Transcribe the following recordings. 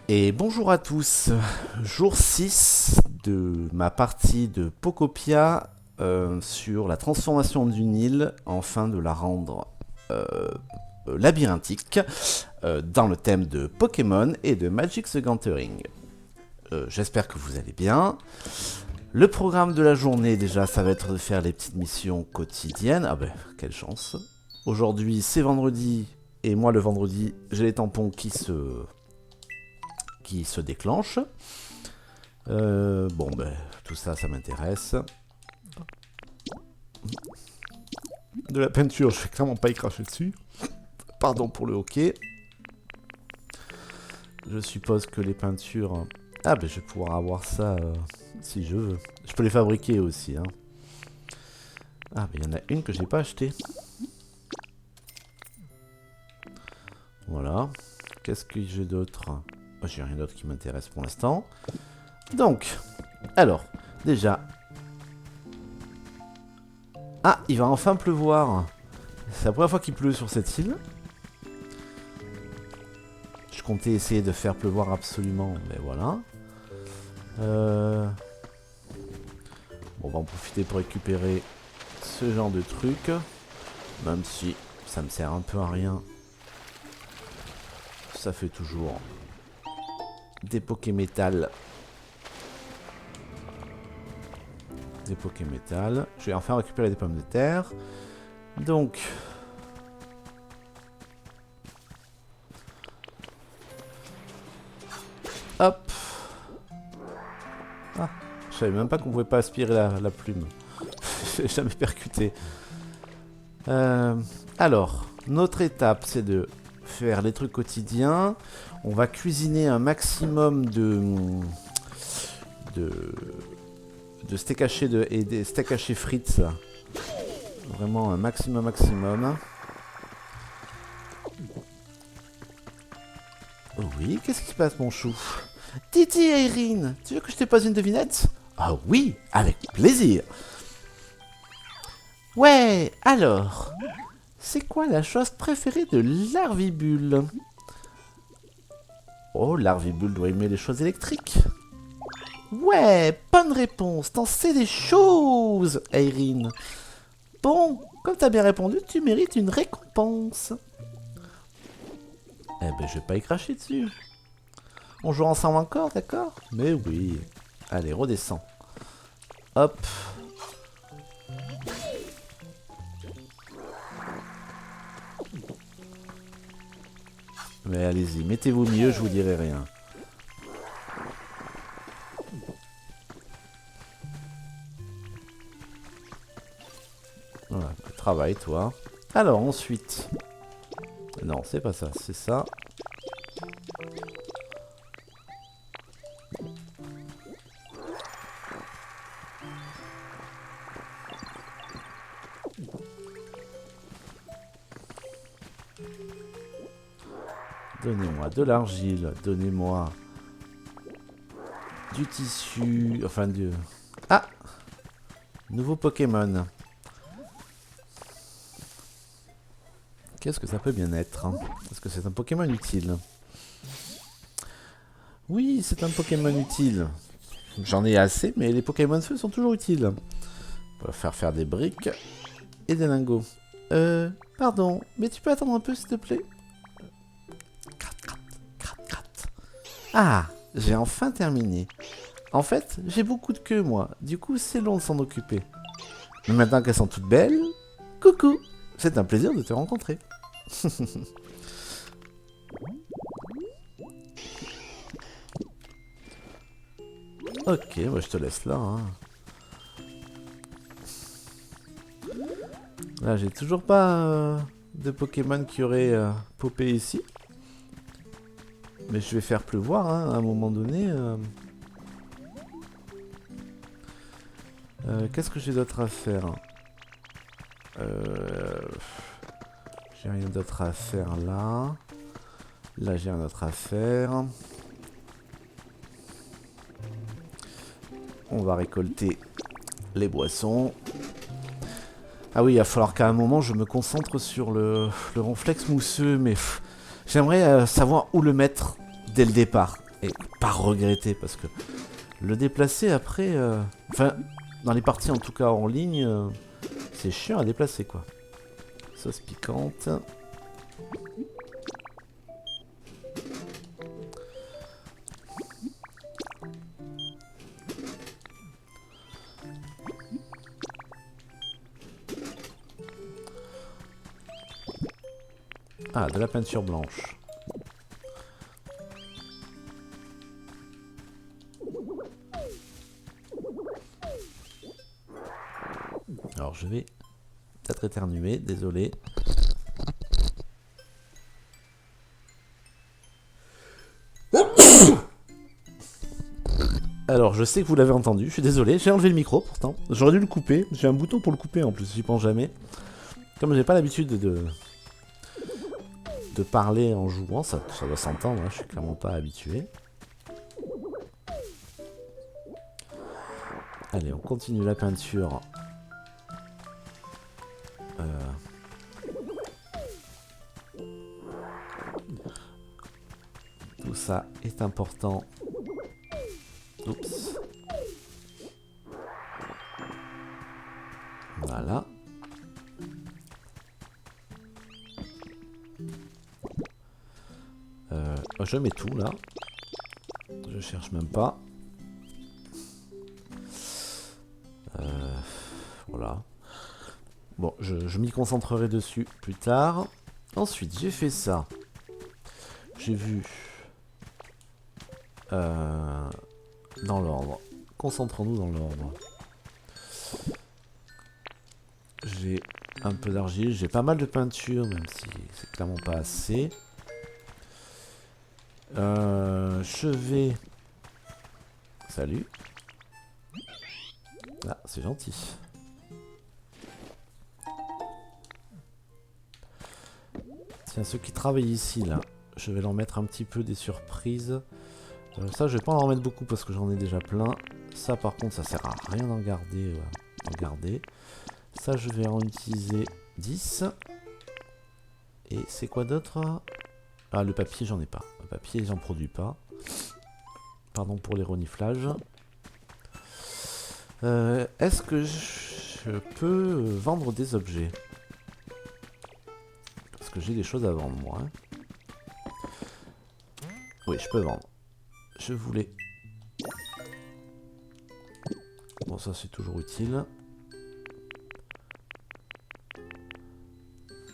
Et bonjour à tous, jour 6 de ma partie de Pokopia sur la transformation d'une île afin de la rendre labyrinthique dans le thème de Pokémon et de Magic the Gathering. J'espère que vous allez bien. Le programme de la journée déjà ça va être de faire les petites missions quotidiennes. Ah ben quelle chance. Aujourd'hui c'est vendredi et moi le vendredi j'ai les tampons qui se déclenche. Bon, ben, tout ça, ça m'intéresse. De la peinture, je vais clairement pas y cracher dessus. Pardon pour le hockey. Je suppose que les peintures... Ah, ben, je vais pouvoir avoir ça si je veux. Je peux les fabriquer aussi, hein. Ah, ben, il y en a une que j'ai pas achetée. Voilà. Qu'est-ce que j'ai d'autre ? J'ai rien d'autre qui m'intéresse pour l'instant. Donc, alors, déjà... Ah, il va enfin pleuvoir. C'est la première fois qu'il pleut sur cette île. Je comptais essayer de faire pleuvoir absolument, mais voilà. Bon, on va en profiter pour récupérer ce genre de truc. Même si ça me sert un peu à rien. Ça fait toujours... des Pokémétal. Des Pokémétal. Je vais enfin récupérer des pommes de terre. Donc. Hop. Ah. Je savais même pas qu'on pouvait pas aspirer la plume. J'ai jamais percuté. Alors, notre étape, c'est de faire les trucs quotidiens. On va cuisiner un maximum de steak haché et des steaks hachés frites. Vraiment un maximum. Oh oui, qu'est-ce qui se passe mon chou? Titi et Irine, tu veux que je te pose une devinette? Ah oui, avec plaisir. Ouais, alors, c'est quoi la chose préférée de Larvibule? Oh, Larvibule doit aimer les choses électriques. Ouais, bonne réponse, t'en sais des choses, Irine. Bon, comme t'as bien répondu, tu mérites une récompense. Eh ben, je vais pas y cracher dessus. On joue ensemble encore, d'accord? Mais oui. Allez, redescends. Hop. Mais allez-y, mettez-vous mieux, je vous dirai rien. Voilà, travail, toi. Alors, ensuite... Non, c'est pas ça, c'est ça. Donnez-moi de l'argile, donnez-moi du tissu, enfin du... Ah! Nouveau Pokémon. Qu'est-ce que ça peut bien être, hein? Est-ce que c'est un Pokémon utile? Oui, c'est un Pokémon utile. J'en ai assez, mais les Pokémon feu sont toujours utiles. On va faire des briques et des lingots. Pardon, mais tu peux attendre un peu s'il te plaît? Ah, j'ai enfin terminé. En fait, j'ai beaucoup de queues moi, du coup c'est long de s'en occuper. Mais maintenant qu'elles sont toutes belles, coucou, c'est un plaisir de te rencontrer. Ok, moi je te laisse là. Hein. Là, j'ai toujours pas de Pokémon qui aurait popé ici. Mais je vais faire pleuvoir hein, à un moment donné. Qu'est-ce que j'ai d'autre à faire? J'ai rien d'autre à faire là. Là, j'ai rien d'autre à faire. On va récolter les boissons. Ah oui, il va falloir qu'à un moment, je me concentre sur le ronflex mousseux, mais j'aimerais savoir où le mettre dès le départ. Et pas regretter, parce que le déplacer après... Enfin, dans les parties en tout cas en ligne, c'est chiant à déplacer quoi. Sauce piquante. Ah, de la peinture blanche. Alors je vais peut-être éternuer, désolé. Alors je sais que vous l'avez entendu, je suis désolé, j'ai enlevé le micro pourtant. J'aurais dû le couper, j'ai un bouton pour le couper en plus, j'y pense jamais. Comme j'ai pas l'habitude de parler en jouant, ça doit s'entendre, hein, je suis clairement pas habitué. Allez, on continue la peinture. Tout ça est important. Oups. Voilà. Je mets tout là. Je cherche même pas. Voilà. Bon, je m'y concentrerai dessus plus tard. Ensuite, j'ai fait ça. J'ai vu... dans l'ordre. Concentrons-nous dans l'ordre. J'ai un peu d'argile. J'ai pas mal de peinture, même si c'est clairement pas assez. Je vais... Salut. Ah, c'est gentil. Tiens, ceux qui travaillent ici, là, je vais leur mettre un petit peu des surprises. Ça, je vais pas en remettre beaucoup parce que j'en ai déjà plein. Ça, par contre, ça sert à rien d'en garder. Ça, je vais en utiliser 10. Et c'est quoi d'autre? Ah, le papier, j'en ai pas. Le papier, j'en produis pas. Pardon pour les reniflages. Est-ce que je peux vendre des objets? Parce que j'ai des choses à vendre, moi. Hein. Oui, je peux vendre. Je voulais... Bon, ça, c'est toujours utile.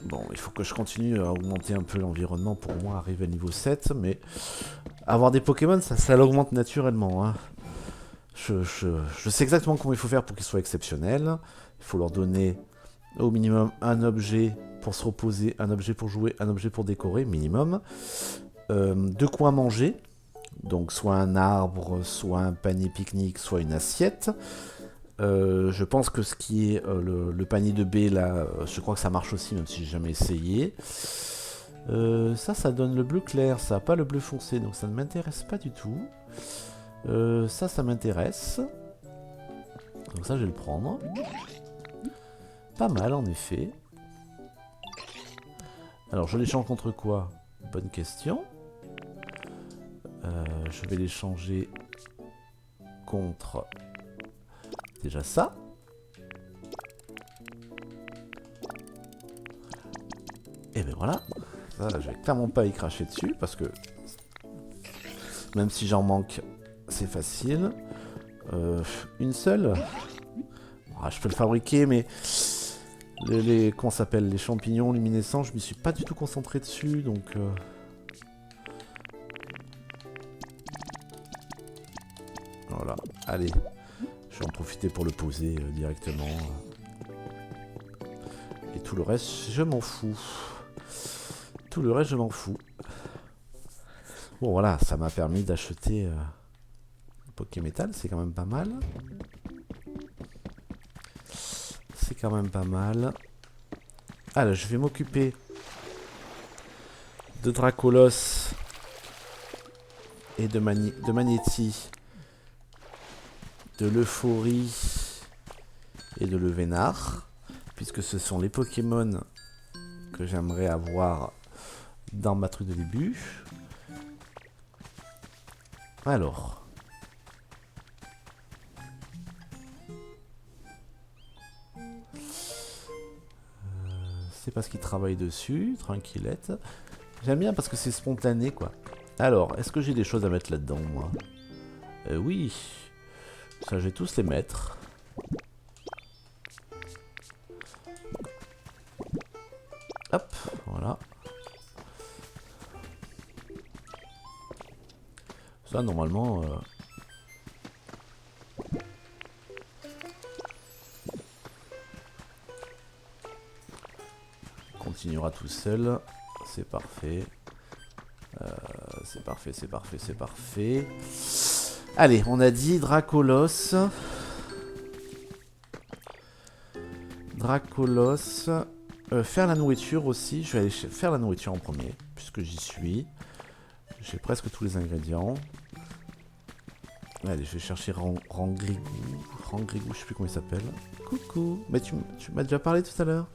Bon, il faut que je continue à augmenter un peu l'environnement pour moi arriver à niveau 7, mais avoir des Pokémon, ça l'augmente naturellement. Hein. Je sais exactement comment il faut faire pour qu'ils soient exceptionnels. Il faut leur donner au minimum un objet pour se reposer, un objet pour jouer, un objet pour décorer, minimum. De quoi manger, donc soit un arbre, soit un panier pique-nique, soit une assiette. Je pense que ce qui est le panier de baie là, je crois que ça marche aussi, même si j'ai jamais essayé. Ça donne le bleu clair, ça, pas le bleu foncé, donc ça ne m'intéresse pas du tout. Ça m'intéresse. Donc ça, je vais le prendre. Pas mal, en effet. Alors, je l'échange contre quoi? Bonne question. Je vais l'échanger contre... Déjà ça. Et ben voilà. Ça, je vais clairement pas y cracher dessus parce que même si j'en manque, c'est facile. Une seule. Ah, je peux le fabriquer, mais comment ça s'appelle, les champignons luminescents, je m'y suis pas du tout concentré dessus, donc. Voilà. Allez. Je vais en profiter pour le poser directement. Et tout le reste, je m'en fous. Tout le reste, je m'en fous. Bon, voilà, ça m'a permis d'acheter Pokémétal, c'est quand même pas mal. C'est quand même pas mal. Alors, je vais m'occuper de Dracolos et de Magnéti, de l'Euphorie et de Levénard, puisque ce sont les Pokémon que j'aimerais avoir dans ma truc de début. Alors. C'est parce qu'il travaille dessus, tranquillette. J'aime bien parce que c'est spontané, quoi. Alors, est-ce que j'ai des choses à mettre là-dedans, moi? Oui. Ça, je vais tous les mettre. Hop, voilà. Ça, normalement... continuera tout seul. C'est parfait. C'est parfait, c'est parfait, c'est parfait. Allez, on a dit Dracolos. Dracolos. Faire la nourriture aussi. Je vais aller faire la nourriture en premier, puisque j'y suis. J'ai presque tous les ingrédients. Allez, je vais chercher Rangrigou. Rangrigou, je sais plus comment il s'appelle. Coucou. Mais tu m'as déjà parlé tout à l'heure.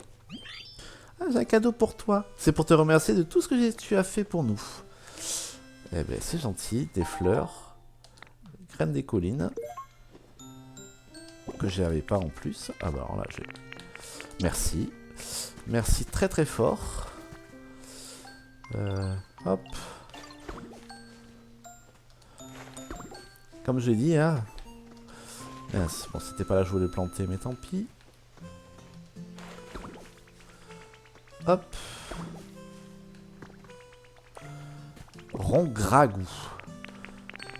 Ah, j'ai un cadeau pour toi. C'est pour te remercier de tout ce que tu as fait pour nous. Eh ben, c'est gentil. Des fleurs. Graines des collines. Que j'avais pas en plus. Ah bah alors là, j'ai... Merci. Merci très très fort. Hop. Comme je l'ai dit, hein. Bon, c'était pas là, je voulais planter, mais tant pis. Hop. Rongragou.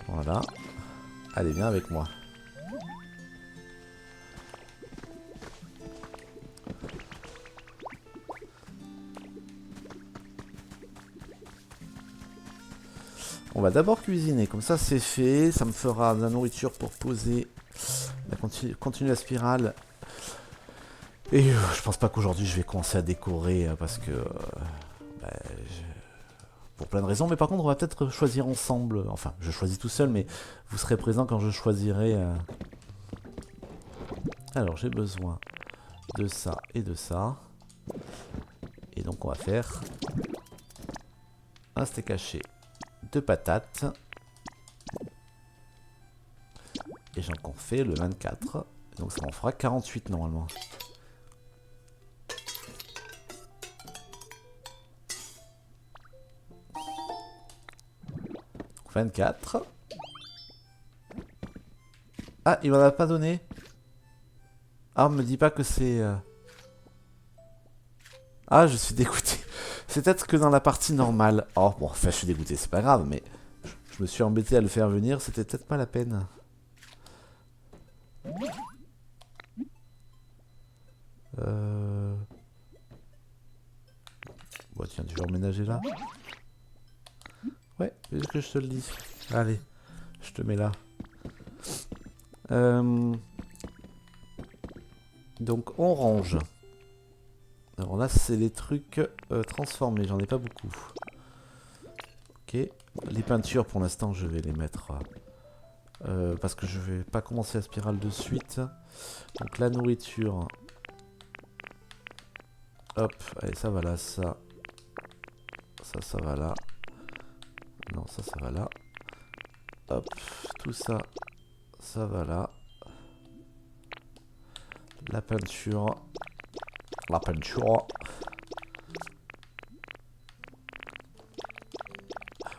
Voilà. Allez, viens avec moi. On va d'abord cuisiner, comme ça c'est fait. Ça me fera de la nourriture pour poser, continuer la spirale. Et je pense pas qu'aujourd'hui je vais commencer à décorer parce que... pour plein de raisons, mais par contre on va peut-être choisir ensemble. Enfin, je choisis tout seul, mais vous serez présent quand je choisirai. Alors j'ai besoin de ça et de ça. Et donc on va faire un steak haché de patates. Et j'en confie le 24. Donc ça en fera 48 normalement. « 24. » Ah, il m'en a pas donné. Ah, on me dit pas que c'est... Ah, je suis dégoûté. C'est peut-être que dans la partie normale. Oh, bon, enfin, je suis dégoûté, c'est pas grave, mais... Je me suis embêté à le faire venir, c'était peut-être pas la peine. Bon, tiens, tu vas emménager là. Ouais, est-ce que je te le dis? Allez, je te mets là. Donc, on range. Alors là, c'est les trucs transformés, j'en ai pas beaucoup. Ok, les peintures, pour l'instant, je vais les mettre... parce que je vais pas commencer la spirale de suite. Donc la nourriture. Hop, allez, ça va là, ça. Ça va là. Non, ça va là. Hop, tout ça, ça va là. La peinture. La peinture.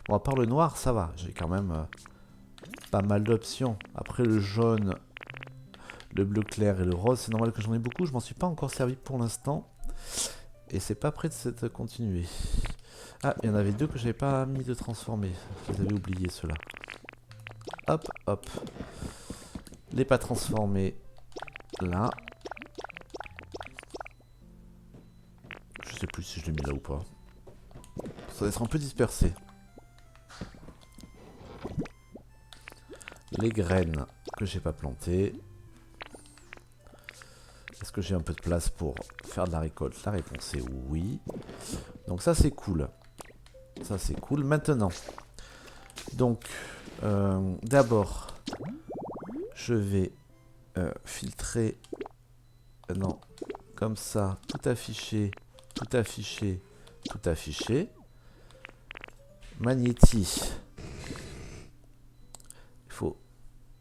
Bon, à part le noir, ça va. J'ai quand même pas mal d'options. Après le jaune, le bleu clair et le rose, c'est normal que j'en ai beaucoup. Je m'en suis pas encore servi pour l'instant. Et c'est pas prêt de se continuer. Ah, il y en avait deux que j'avais pas mis de transformer. Je les avais oubliés ceux-là. Hop, hop. Les pas transformés. Là. Je sais plus si je l'ai mis là ou pas. Ça va être un peu dispersé. Les graines que j'ai pas plantées. Est-ce que j'ai un peu de place pour faire de la récolte? La réponse est oui. Donc ça c'est cool. Ça c'est cool. Maintenant, donc d'abord, je vais filtrer. Non, comme ça, tout affiché, tout affiché, tout affiché. Magnéti.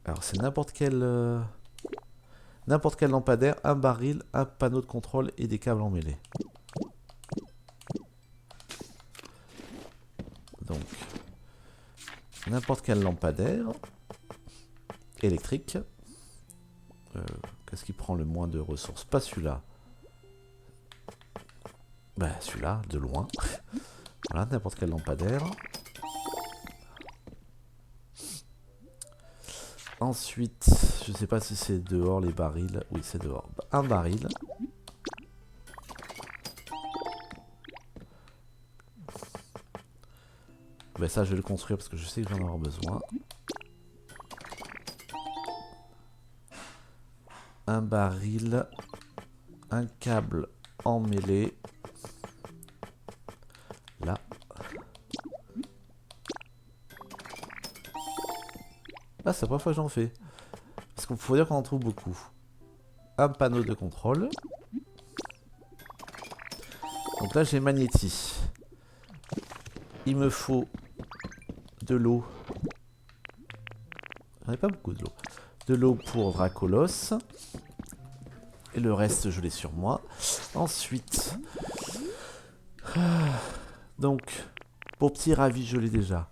Alors c'est n'importe quel lampadaire, un baril, un panneau de contrôle et des câbles emmêlés. Donc n'importe quel lampadaire électrique. Qu'est-ce qui prend le moins de ressources? Pas celui-là. Bah celui-là, de loin. Voilà, n'importe quel lampadaire. Ensuite, je sais pas si c'est dehors les barils. Oui, c'est dehors. Un baril. Ben ça, je vais le construire parce que je sais que j'en ai avoir besoin. Un baril. Un câble emmêlé. Là. Ah, c'est la première fois que j'en fais. Parce qu'il faut dire qu'on en trouve beaucoup. Un panneau de contrôle. Donc là, j'ai magnéti. Il me faut de l'eau. J'en ai pas beaucoup de l'eau. De l'eau pour Dracolos. Et le reste, je l'ai sur moi. Ensuite... Donc, pour petit ravi, je l'ai déjà.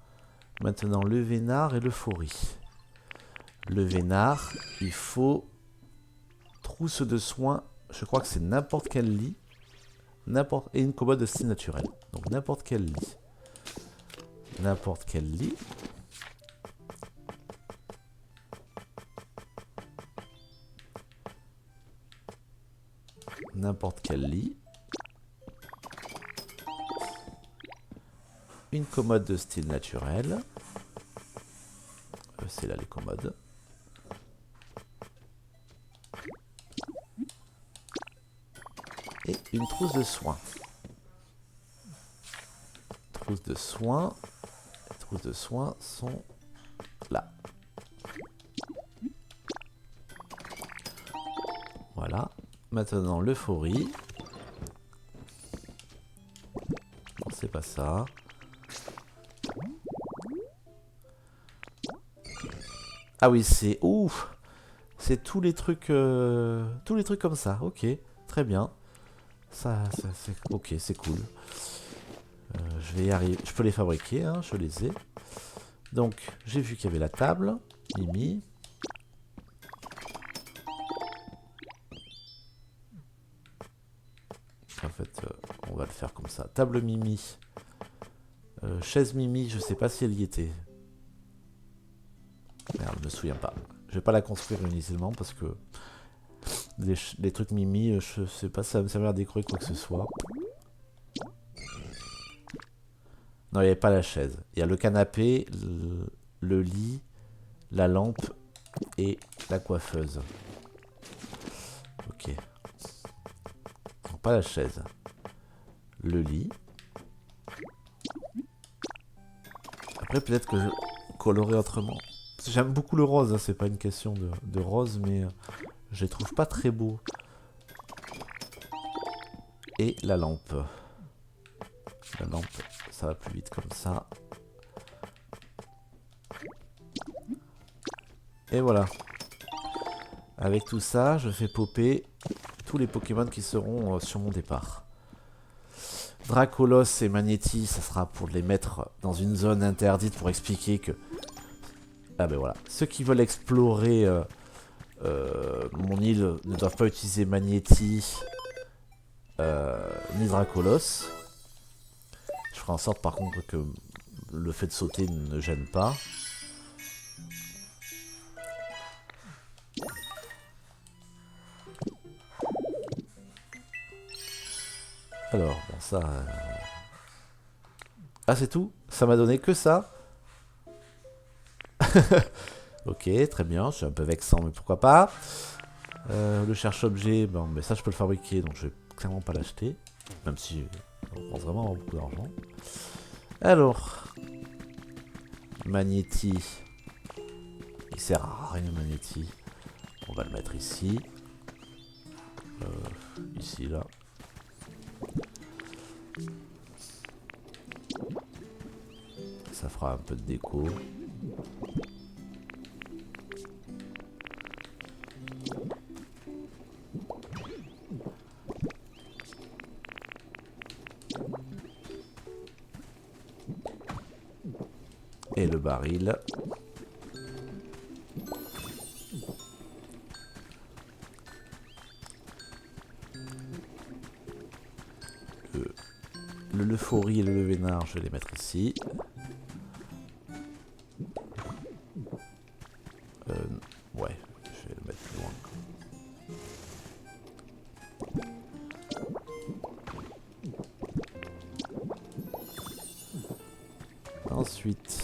Maintenant, le vénard et le faurie. Le vénard, il faut trousse de soins. Je crois que c'est n'importe quel lit. Et une commode de style naturel. Donc n'importe quel lit. N'importe quel lit. N'importe quel lit. Une commode de style naturel. C'est là les commodes. Et une trousse de soins. Trousse de soins. Les trousses de soins sont là. Voilà. Maintenant l'euphorie. Non, c'est pas ça. Ah oui, c'est ouf. C'est tous les trucs comme ça. Ok, très bien. Ça c'est ok, c'est cool. Je vais y arriver. Je peux les fabriquer, hein, je les ai. Donc, j'ai vu qu'il y avait la table. Mimi. En fait, on va le faire comme ça. Table Mimi. Chaise Mimi, je sais pas si elle y était. Merde, je me souviens pas. Je vais pas la construire inutilement parce que les trucs Mimi, je sais pas si ça va me servir à décorer quoi que ce soit. Non, il n'y avait pas la chaise. Il y a le canapé, le lit, la lampe et la coiffeuse. Ok. Donc, pas la chaise. Le lit. Après, peut-être que je colorerai autrement. J'aime beaucoup le rose, hein, c'est pas une question de rose, mais je les trouve pas très beaux. Et la lampe. La lampe, ça va plus vite comme ça. Et voilà. Avec tout ça, je fais popper tous les Pokémon qui seront sur mon départ. Dracolos et Magnéti, ça sera pour les mettre dans une zone interdite pour expliquer que... Ah ben voilà. Ceux qui veulent explorer mon île ne doivent pas utiliser Magnéti ni Dracolos. Je ferai en sorte par contre que le fait de sauter ne gêne pas. Alors, bon ça... Ah c'est tout? Ça m'a donné que ça? Ok, très bien, je suis un peu vexant, mais pourquoi pas. Le cherche-objet, bon, mais ça je peux le fabriquer, donc je vais clairement pas l'acheter. Même si on pense vraiment avoir beaucoup d'argent. Alors, Magnéti. Il sert à rien, Magnéti. On va le mettre ici. Ici, là. Ça fera un peu de déco. Et le baril. L'euphorie et le vénard, je vais les mettre ici. Ouais, je vais le mettre plus loin. Ensuite,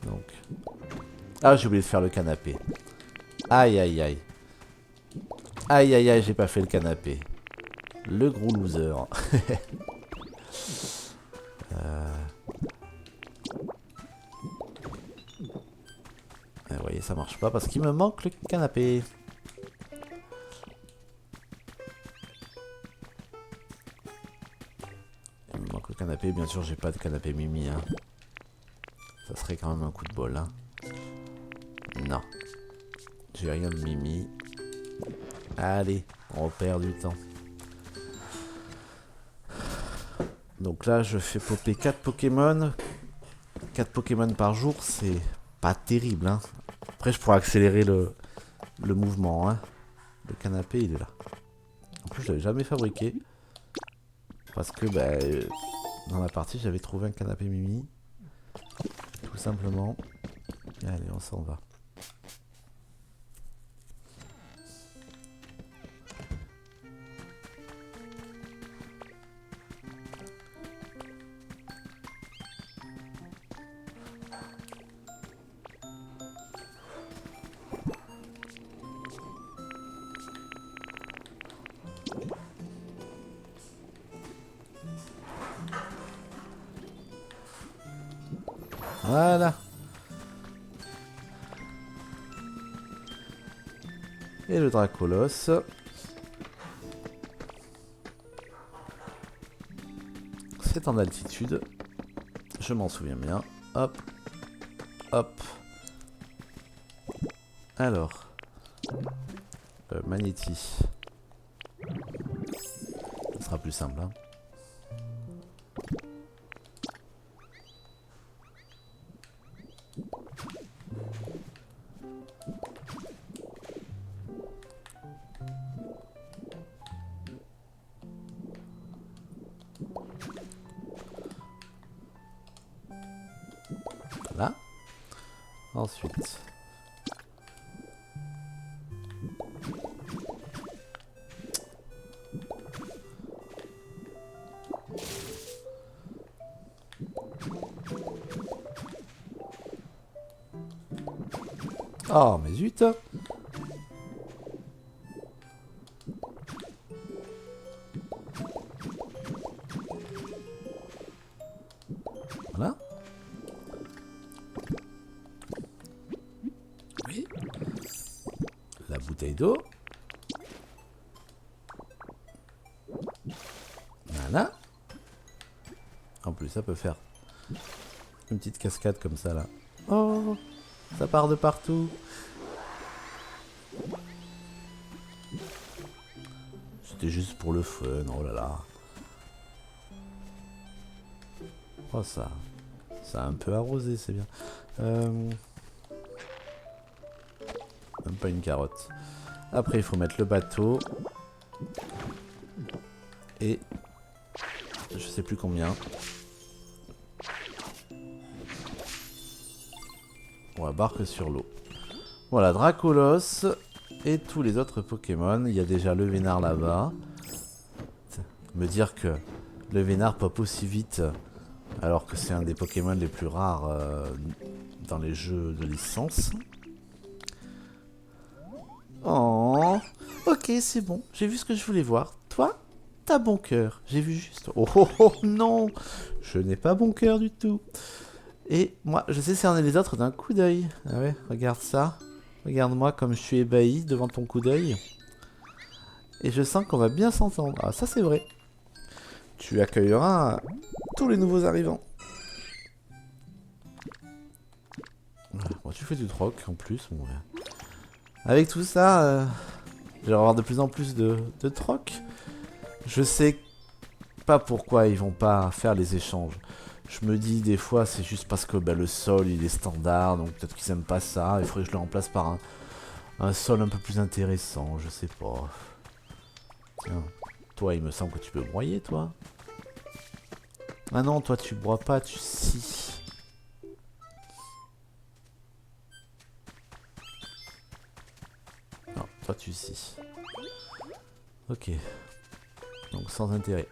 donc... Ah, j'ai oublié de faire le canapé. Aïe, aïe, aïe. Aïe, aïe, aïe, j'ai pas fait le canapé. Le gros loser. Vous voyez, ça marche pas parce qu'il me manque le canapé. Il me manque le canapé. Bien sûr, j'ai pas de canapé Mimi. Hein. Ça serait quand même un coup de bol. Hein. Non. J'ai rien de Mimi. Allez, on perd du temps. Donc là, je fais popper 4 Pokémon. 4 Pokémon par jour, c'est pas terrible. Hein. Après, je pourrais accélérer le mouvement. Hein. Le canapé, il est là. En plus, je l'avais jamais fabriqué. Parce que dans la partie, j'avais trouvé un canapé Mimi. Tout simplement. Allez, on s'en va. Voilà. Et le Dracolos. C'est en altitude. Je m'en souviens bien. Hop. Hop. Alors. Magnéti. Ça sera plus simple. Hein. Là. Ensuite. Oh, mais zut! Voilà. Oui. La bouteille d'eau. Voilà. En plus, ça peut faire une petite cascade comme ça, là. Oh! Ça part de partout. C'était juste pour le fun, oh là là. Oh ça. Ça a un peu arrosé, c'est bien. Même pas une carotte. Après, il faut mettre le bateau. Et... je sais plus combien. On embarque sur l'eau. Voilà, Dracolos et tous les autres Pokémon. Il y a déjà le Vénard là-bas. Me dire que le Vénard pop aussi vite, alors que c'est un des Pokémon les plus rares dans les jeux de licence. Oh, ok, c'est bon. J'ai vu ce que je voulais voir. Toi, t'as bon cœur. J'ai vu juste... Oh, oh, oh non, je n'ai pas bon cœur du tout. Et moi, je sais cerner les autres d'un coup d'œil. Ah ouais, regarde ça. Regarde-moi comme je suis ébahi devant ton coup d'œil. Et je sens qu'on va bien s'entendre. Ah, ça c'est vrai. Tu accueilleras tous les nouveaux arrivants. Bon, tu fais du troc en plus. Bon, ouais. Avec tout ça, je vais avoir de plus en plus de troc. Je sais pas pourquoi ils vont pas faire les échanges. Je me dis des fois c'est juste parce que le sol il est standard, donc peut-être qu'ils aiment pas ça. Il faudrait que je le remplace par un sol un peu plus intéressant, je sais pas. Tiens, toi il me semble que tu peux broyer toi. Ah non, toi tu broies pas, tu scies. Non, toi tu scies. Ok. Donc sans intérêt.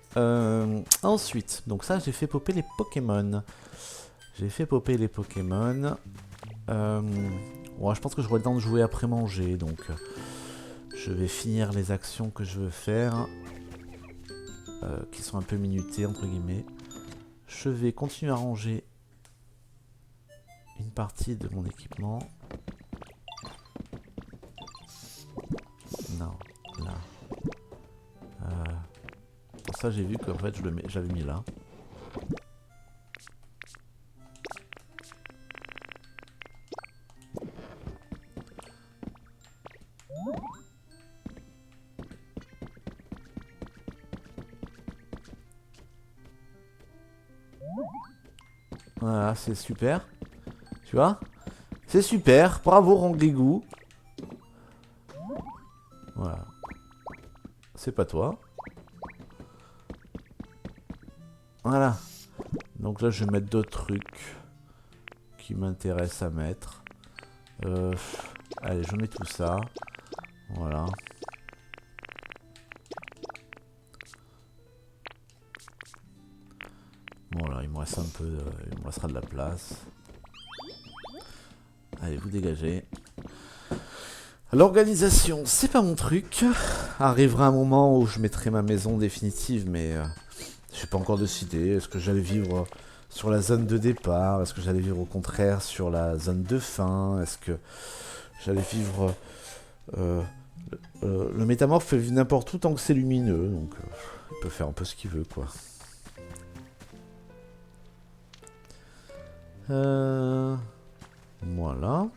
Ensuite, donc ça j'ai fait popper les Pokémon. J'ai fait popper les Pokémon. Ouais, je pense que j'aurai le temps de jouer après manger, donc je vais finir les actions que je veux faire, qui sont un peu minutées entre guillemets. Je vais continuer à ranger une partie de mon équipement. Non, là. Pour ça j'ai vu qu'en fait j'avais mis là. Voilà, c'est super. Tu vois? C'est super. Bravo Rangrigou. Voilà. C'est pas toi. Voilà. Donc là, je vais mettre d'autres trucs qui m'intéressent à mettre. Allez, je mets tout ça. Voilà. Bon, là, il me reste un peu... il me restera de la place. Allez, vous dégagez. L'organisation, c'est pas mon truc. Arrivera un moment où je mettrai ma maison définitive, mais... j'ai pas encore décidé. Est-ce que j'allais vivre sur la zone de départ? Est-ce que j'allais vivre au contraire sur la zone de fin? Est-ce que j'allais vivre... le métamorphe fait vivre n'importe où tant que c'est lumineux, donc il peut faire un peu ce qu'il veut, quoi. Voilà.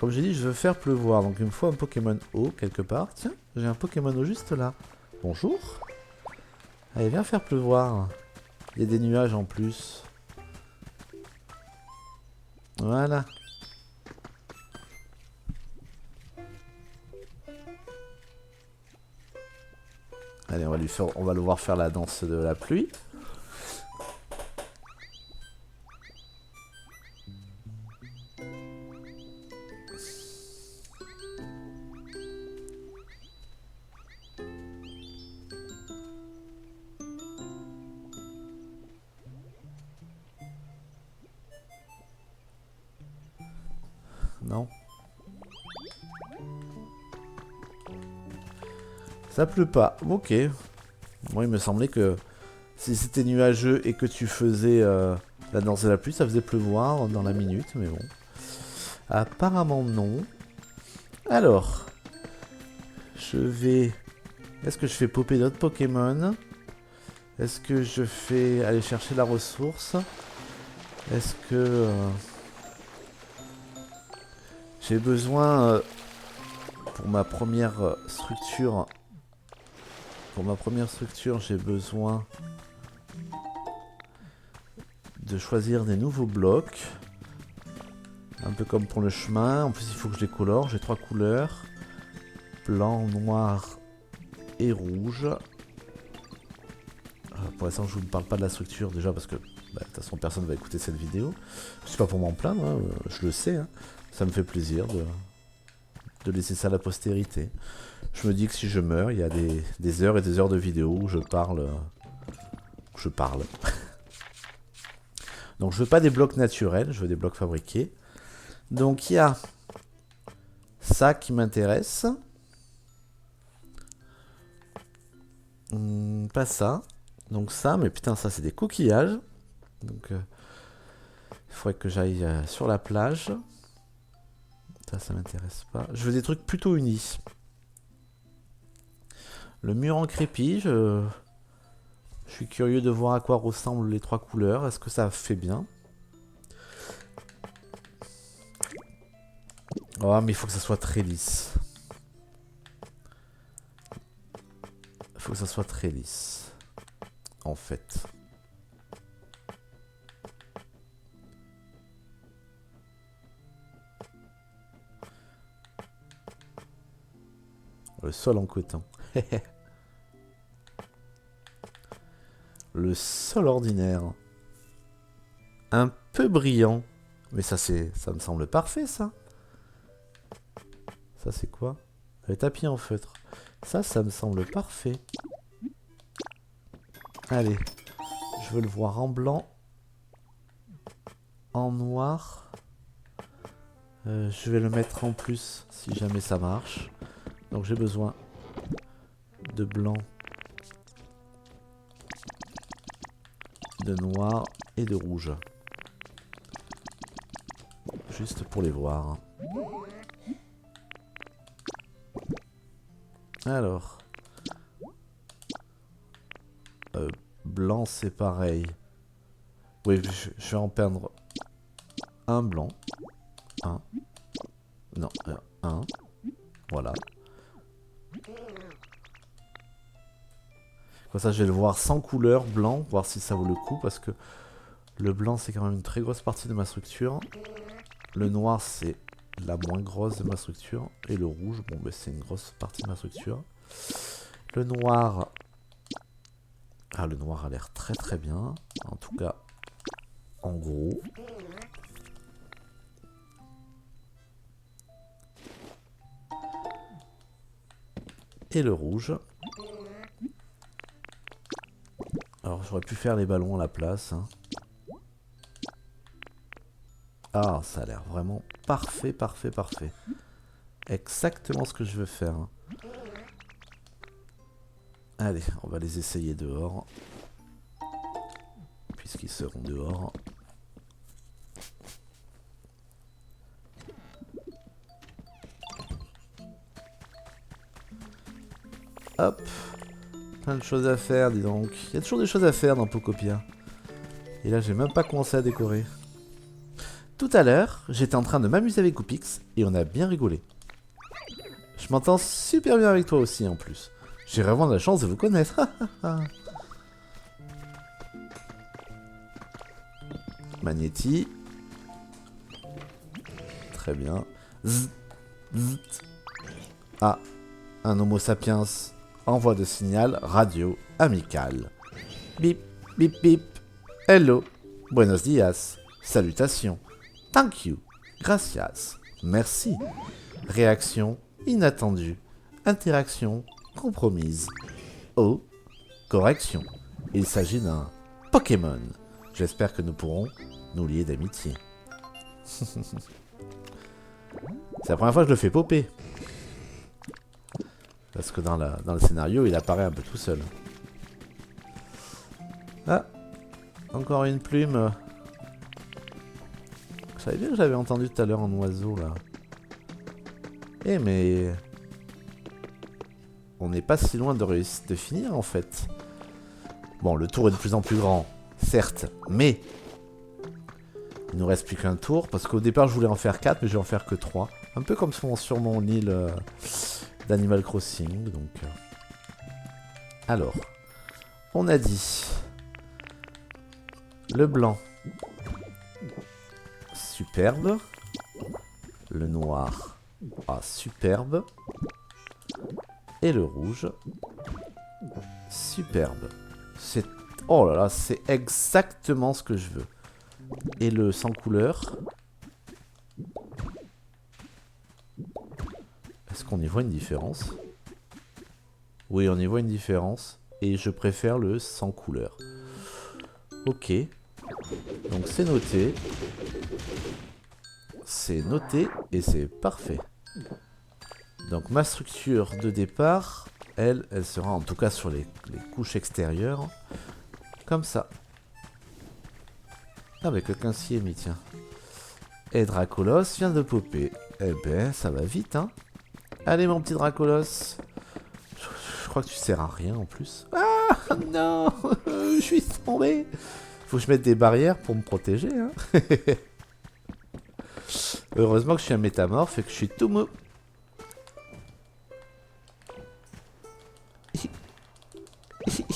Comme j'ai dit, je veux faire pleuvoir, donc il me faut un Pokémon eau quelque part. Tiens, j'ai un Pokémon eau juste là. Bonjour. Allez, viens faire pleuvoir. Il y a des nuages en plus. Voilà. Allez, on va le voir faire la danse de la pluie. Non. Ça pleut pas. Ok. Moi, il me semblait que si c'était nuageux et que tu faisais la danse de la pluie, ça faisait pleuvoir dans la minute, mais bon. Apparemment non. Alors, je vais... Est-ce que je fais popper d'autres Pokémon? Est-ce que je fais aller chercher la ressource? Est-ce que... j'ai besoin... pour ma première structure... Pour ma première structure, j'ai besoin... de choisir des nouveaux blocs. Un peu comme pour le chemin. En plus, il faut que je les colore. J'ai 3 couleurs. Blanc, noir et rouge. Pour l'instant, je vous ne parle pas de la structure déjà parce que de toute façon, personne ne va écouter cette vidéo. C'est pas pour m'en plaindre, hein, je le sais. Hein. Ça me fait plaisir de laisser ça à la postérité. Je me dis que si je meurs, il y a des heures et des heures de vidéos où je parle. Donc, je veux pas des blocs naturels, je veux des blocs fabriqués. Donc, il y a ça qui m'intéresse. Pas ça. Donc ça, mais putain, ça c'est des coquillages. Donc il faudrait que j'aille sur la plage. Ça m'intéresse pas. Je veux des trucs plutôt unis. Le mur en crépi, je suis curieux de voir à quoi ressemblent les 3 couleurs. Est-ce que ça fait bien? Oh, mais il faut que ça soit très lisse. Il faut que ça soit très lisse. En fait. Le sol en coton. Le sol ordinaire. Un peu brillant. Mais ça me semble parfait, ça. Ça, c'est quoi? Le tapis en feutre. Ça me semble parfait. Allez. Je veux le voir en blanc. En noir. Je vais le mettre en plus, si jamais ça marche. Donc j'ai besoin de blanc, de noir et de rouge. Juste pour les voir. Alors. Blanc c'est pareil. Oui, je vais en peindre un blanc. Un. Non, un. Voilà. Comme ça, je vais le voir sans couleur, blanc, voir si ça vaut le coup, parce que le blanc, c'est quand même une très grosse partie de ma structure. Le noir, c'est la moins grosse de ma structure. Et le rouge, bon, ben, c'est une grosse partie de ma structure. Le noir... Ah, le noir a l'air très très bien. En tout cas, en gros. Et le rouge. Alors, j'aurais pu faire les ballons à la place. Hein. Ah, ça a l'air vraiment parfait, parfait, parfait. Exactement ce que je veux faire. Hein. Allez, on va les essayer dehors. Puisqu'ils seront dehors. Hop. Plein de choses à faire, dis donc. Il y a toujours des choses à faire dans Pocopia. Et là, j'ai même pas commencé à décorer. Tout à l'heure, j'étais en train de m'amuser avec Coupix et on a bien rigolé. Je m'entends super bien avec toi aussi en plus. J'ai vraiment de la chance de vous connaître. Magnéti. Très bien. Zzz, zzz. Ah, un Homo sapiens envoie de signal radio amical. Bip, bip, bip. Hello. Buenos dias. Salutations. Thank you. Gracias. Merci. Réaction inattendue. Interaction compromise. Oh, correction. Il s'agit d'un Pokémon. J'espère que nous pourrons nous lier d'amitié. C'est la première fois que je le fais popper. Parce que dans le scénario, il apparaît un peu tout seul. Ah, encore une plume. Je savais bien que j'avais entendu tout à l'heure un oiseau là. Eh mais... On n'est pas si loin de finir en fait. Bon, le tour est de plus en plus grand, certes, mais... Il nous reste plus qu'un tour, parce qu'au départ je voulais en faire 4, mais je vais en faire que 3. Un peu comme sur mon île d'Animal Crossing, donc... Alors, on a dit... Le blanc. Superbe. Le noir. Ah, superbe. Et le rouge. Superbe. C'est... Oh là là, c'est exactement ce que je veux. Et le sans couleur. Est-ce qu'on y voit une différence? Oui, on y voit une différence. Et je préfère le sans couleur. Ok. Donc c'est noté. C'est noté et c'est parfait. Donc ma structure de départ, elle sera en tout cas sur les couches extérieures. Comme ça. Ah mais quelqu'un s'y est mis, tiens. Et Dracolos vient de popper. Eh ben, ça va vite, hein. Allez mon petit Dracolos. Je crois que tu sers à rien en plus. Ah non. Je suis tombé. Faut que je mette des barrières pour me protéger, hein. Heureusement que je suis un métamorphe et que je suis tout mou.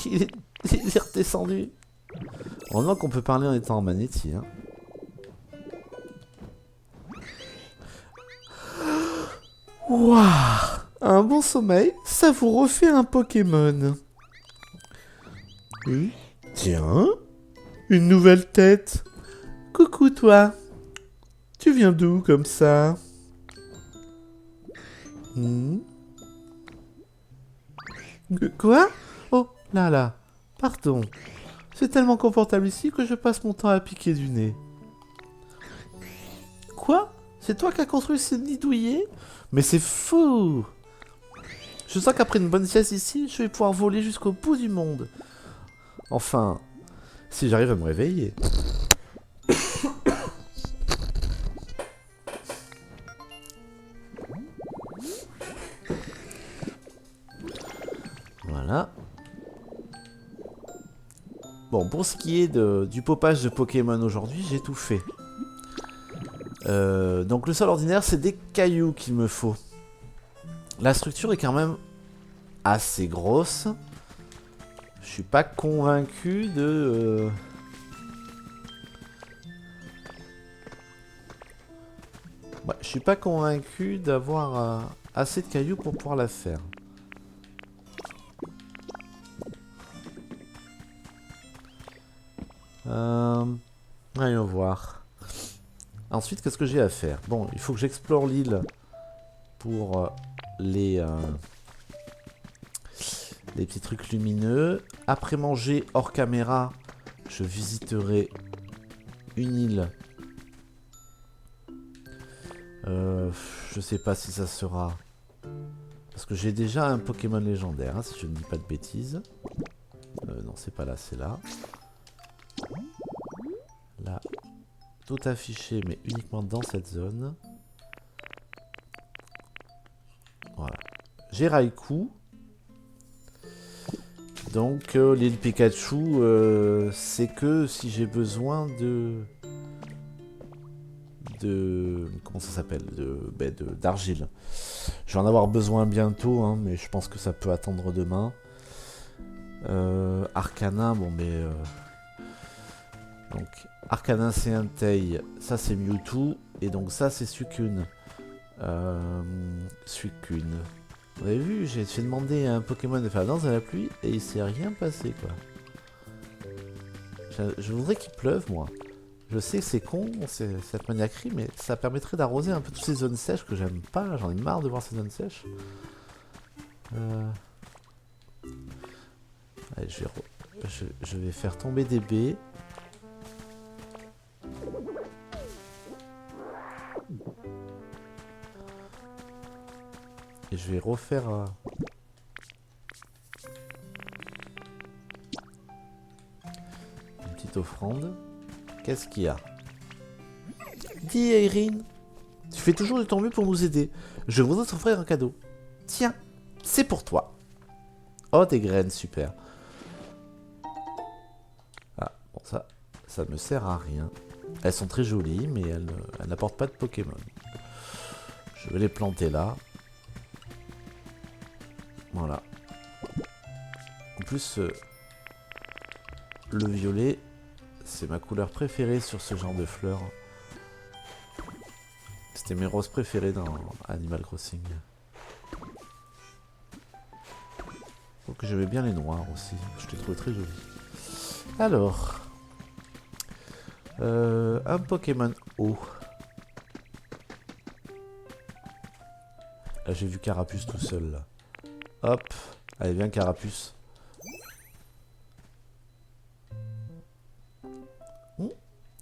Il est redescendu. Heureusement qu'on peut parler en étant en magnéti, hein. Waouh. Un bon sommeil, ça vous refait un Pokémon. Oui. Tiens, une nouvelle tête. Coucou toi. Tu viens d'où comme ça? Quoi? Oh, là là. Pardon. C'est tellement confortable ici que je passe mon temps à piquer du nez. Quoi? C'est toi qui as construit ce nid douillet? Mais c'est fou! Je sens qu'après une bonne sieste ici, je vais pouvoir voler jusqu'au bout du monde. Enfin, si j'arrive à me réveiller. Voilà. Bon, pour ce qui est du popage de Pokémon aujourd'hui, j'ai tout fait. Donc le sol ordinaire, c'est des cailloux qu'il me faut. La structure est quand même assez grosse. Je suis pas convaincu de... Ouais, je suis pas convaincu d'avoir assez de cailloux pour pouvoir la faire. Voyons voir. Ensuite, qu'est-ce que j'ai à faire? Bon, il faut que j'explore l'île pour les petits trucs lumineux. Après manger hors caméra, je visiterai une île. Je sais pas si ça sera... Parce que j'ai déjà un Pokémon légendaire, hein, si je ne dis pas de bêtises. Non, c'est pas là, c'est là. Là, tout affiché, mais uniquement dans cette zone. Voilà. J'ai Raikou. Donc, l'île Pikachu, c'est que si j'ai besoin de... Comment ça s'appelle? D'argile. Je vais en avoir besoin bientôt, hein, mais je pense que ça peut attendre demain. Arcanin, bon, mais... Donc, Arcanin, c'est Entei. Ça, c'est Mewtwo. Et donc, ça, c'est Suicune. Suicune. Vous avez vu, j'ai demandé à un Pokémon de faire la danse de la pluie et il s'est rien passé, quoi. Je voudrais qu'il pleuve, moi. Je sais que c'est con, cette maniaquerie, mais ça permettrait d'arroser un peu toutes ces zones sèches que j'aime pas. J'en ai marre de voir ces zones sèches. Allez, je vais faire tomber des baies. Et je vais refaire... une petite offrande. Qu'est-ce qu'il y a? Dis, Irine, tu fais toujours de ton mieux pour nous aider. Je voudrais t'offrir un cadeau. Tiens, c'est pour toi. Oh, des graines, super. Ah, bon, ça me sert à rien. Elles sont très jolies, mais elles n'apportent pas de Pokémon. Je vais les planter là. Voilà. En plus, le violet, c'est ma couleur préférée sur ce genre de fleurs. C'était mes roses préférées dans Animal Crossing. Donc j'aimais bien les noirs aussi. Je les trouvais très jolis. Alors, un Pokémon eau. Là j'ai vu Carapuce tout seul là. Hop, allez viens Carapuce.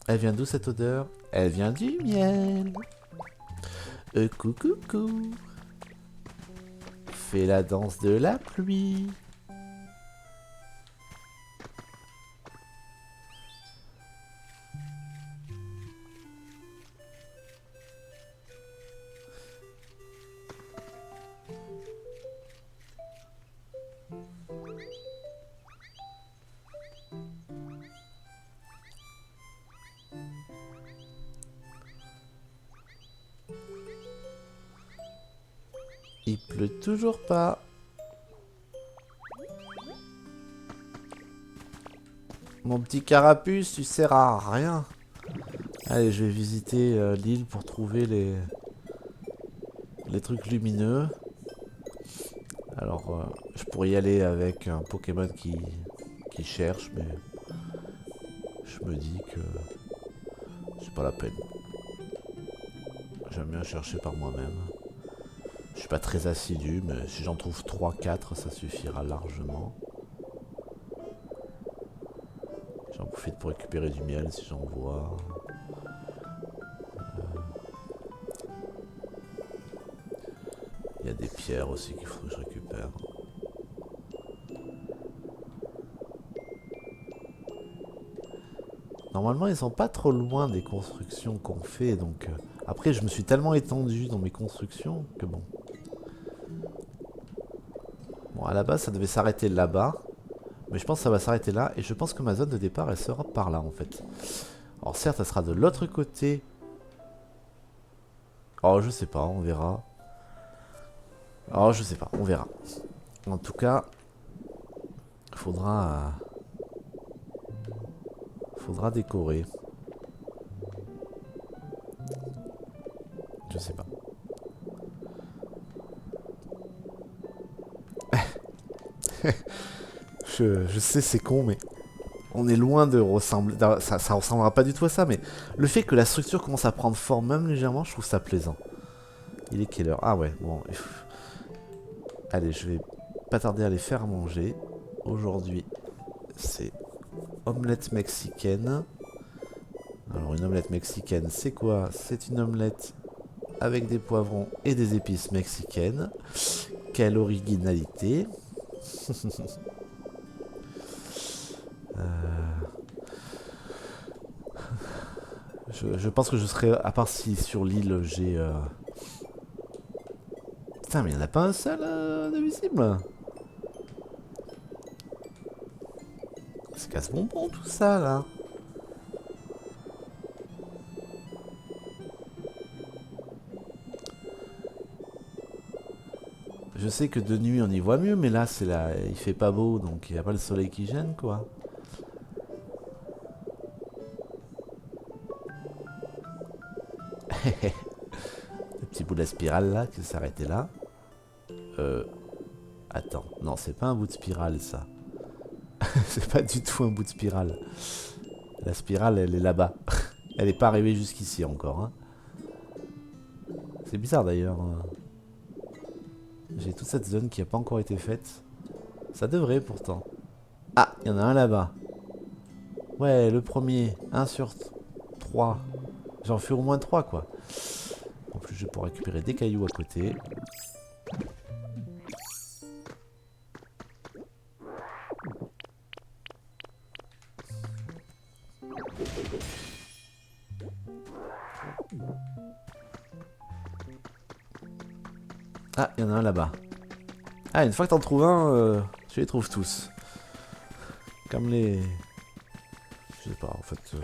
Elle vient d'où cette odeur? Elle vient du miel. Coucou. Fais la danse de la pluie. Il pleut toujours pas. Mon petit Carapuce, tu sers à rien. Allez, je vais visiter l'île pour trouver les trucs lumineux. Alors, je pourrais y aller avec un Pokémon qui cherche, mais je me dis que c'est pas la peine. J'aime bien chercher par moi-même. Je suis pas très assidu, mais si j'en trouve 3-4, ça suffira largement. J'en profite pour récupérer du miel si j'en vois. Il y a des pierres aussi qu'il faut que je récupère. Normalement, ils sont pas trop loin des constructions qu'on fait, donc... Après, je me suis tellement étendu dans mes constructions que bon... Bon, à la base, ça devait s'arrêter là-bas. Mais je pense que ça va s'arrêter là. Et je pense que ma zone de départ, elle sera par là, en fait. Alors certes, elle sera de l'autre côté. Oh, je sais pas, on verra. Oh, je sais pas, on verra. En tout cas, faudra... faudra décorer. Je sais pas. Je sais, c'est con, mais... On est loin de ressembler... Ça ressemblera pas du tout à ça, mais... Le fait que la structure commence à prendre forme, même légèrement, je trouve ça plaisant. Il est quelle heure? Ah ouais, bon... Allez, je vais pas tarder à les faire manger. Aujourd'hui, c'est omelette mexicaine. Alors une omelette mexicaine, c'est quoi? C'est une omelette avec des poivrons et des épices mexicaines. Quelle originalité. Je pense que je serai, à part si sur l'île j'ai... Putain, mais il n'y en a pas un seul de visible. C'est casse-bonbon tout ça là. Je sais que de nuit on y voit mieux, mais là c'est là, il fait pas beau, donc il n'y a pas le soleil qui gêne quoi. Le petit bout de la spirale là qui s'arrêtait là. Attends, non c'est pas un bout de spirale ça. C'est pas du tout un bout de spirale. La spirale elle est là-bas. Elle est pas arrivée jusqu'ici encore. Hein. C'est bizarre d'ailleurs. J'ai toute cette zone qui n'a pas encore été faite. Ça devrait pourtant. Ah, il y en a un là-bas. Ouais, le premier. 1 sur 3. J'en fais au moins 3 quoi. En plus, je vais pouvoir récupérer des cailloux à côté. Ah, il y en a un là-bas. Ah, une fois que t'en trouves un, tu les trouves tous. Comme les... Je sais pas, en fait...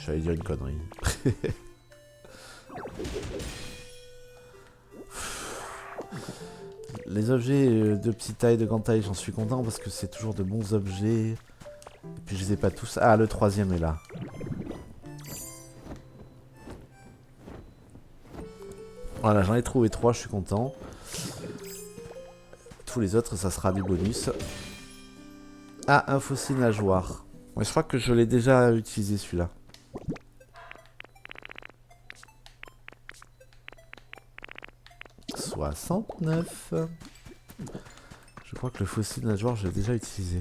J'allais dire une connerie. Les objets de petite taille, de grande taille, j'en suis content parce que c'est toujours de bons objets. Et puis je les ai pas tous. Ah, le troisième est là. Voilà, j'en ai trouvé 3, je suis content. Tous les autres, ça sera du bonus. Ah, un fossile nageoire. Ouais, je crois que je l'ai déjà utilisé celui-là. « 69. Je crois que le fossile nageoire, je l'ai déjà utilisé.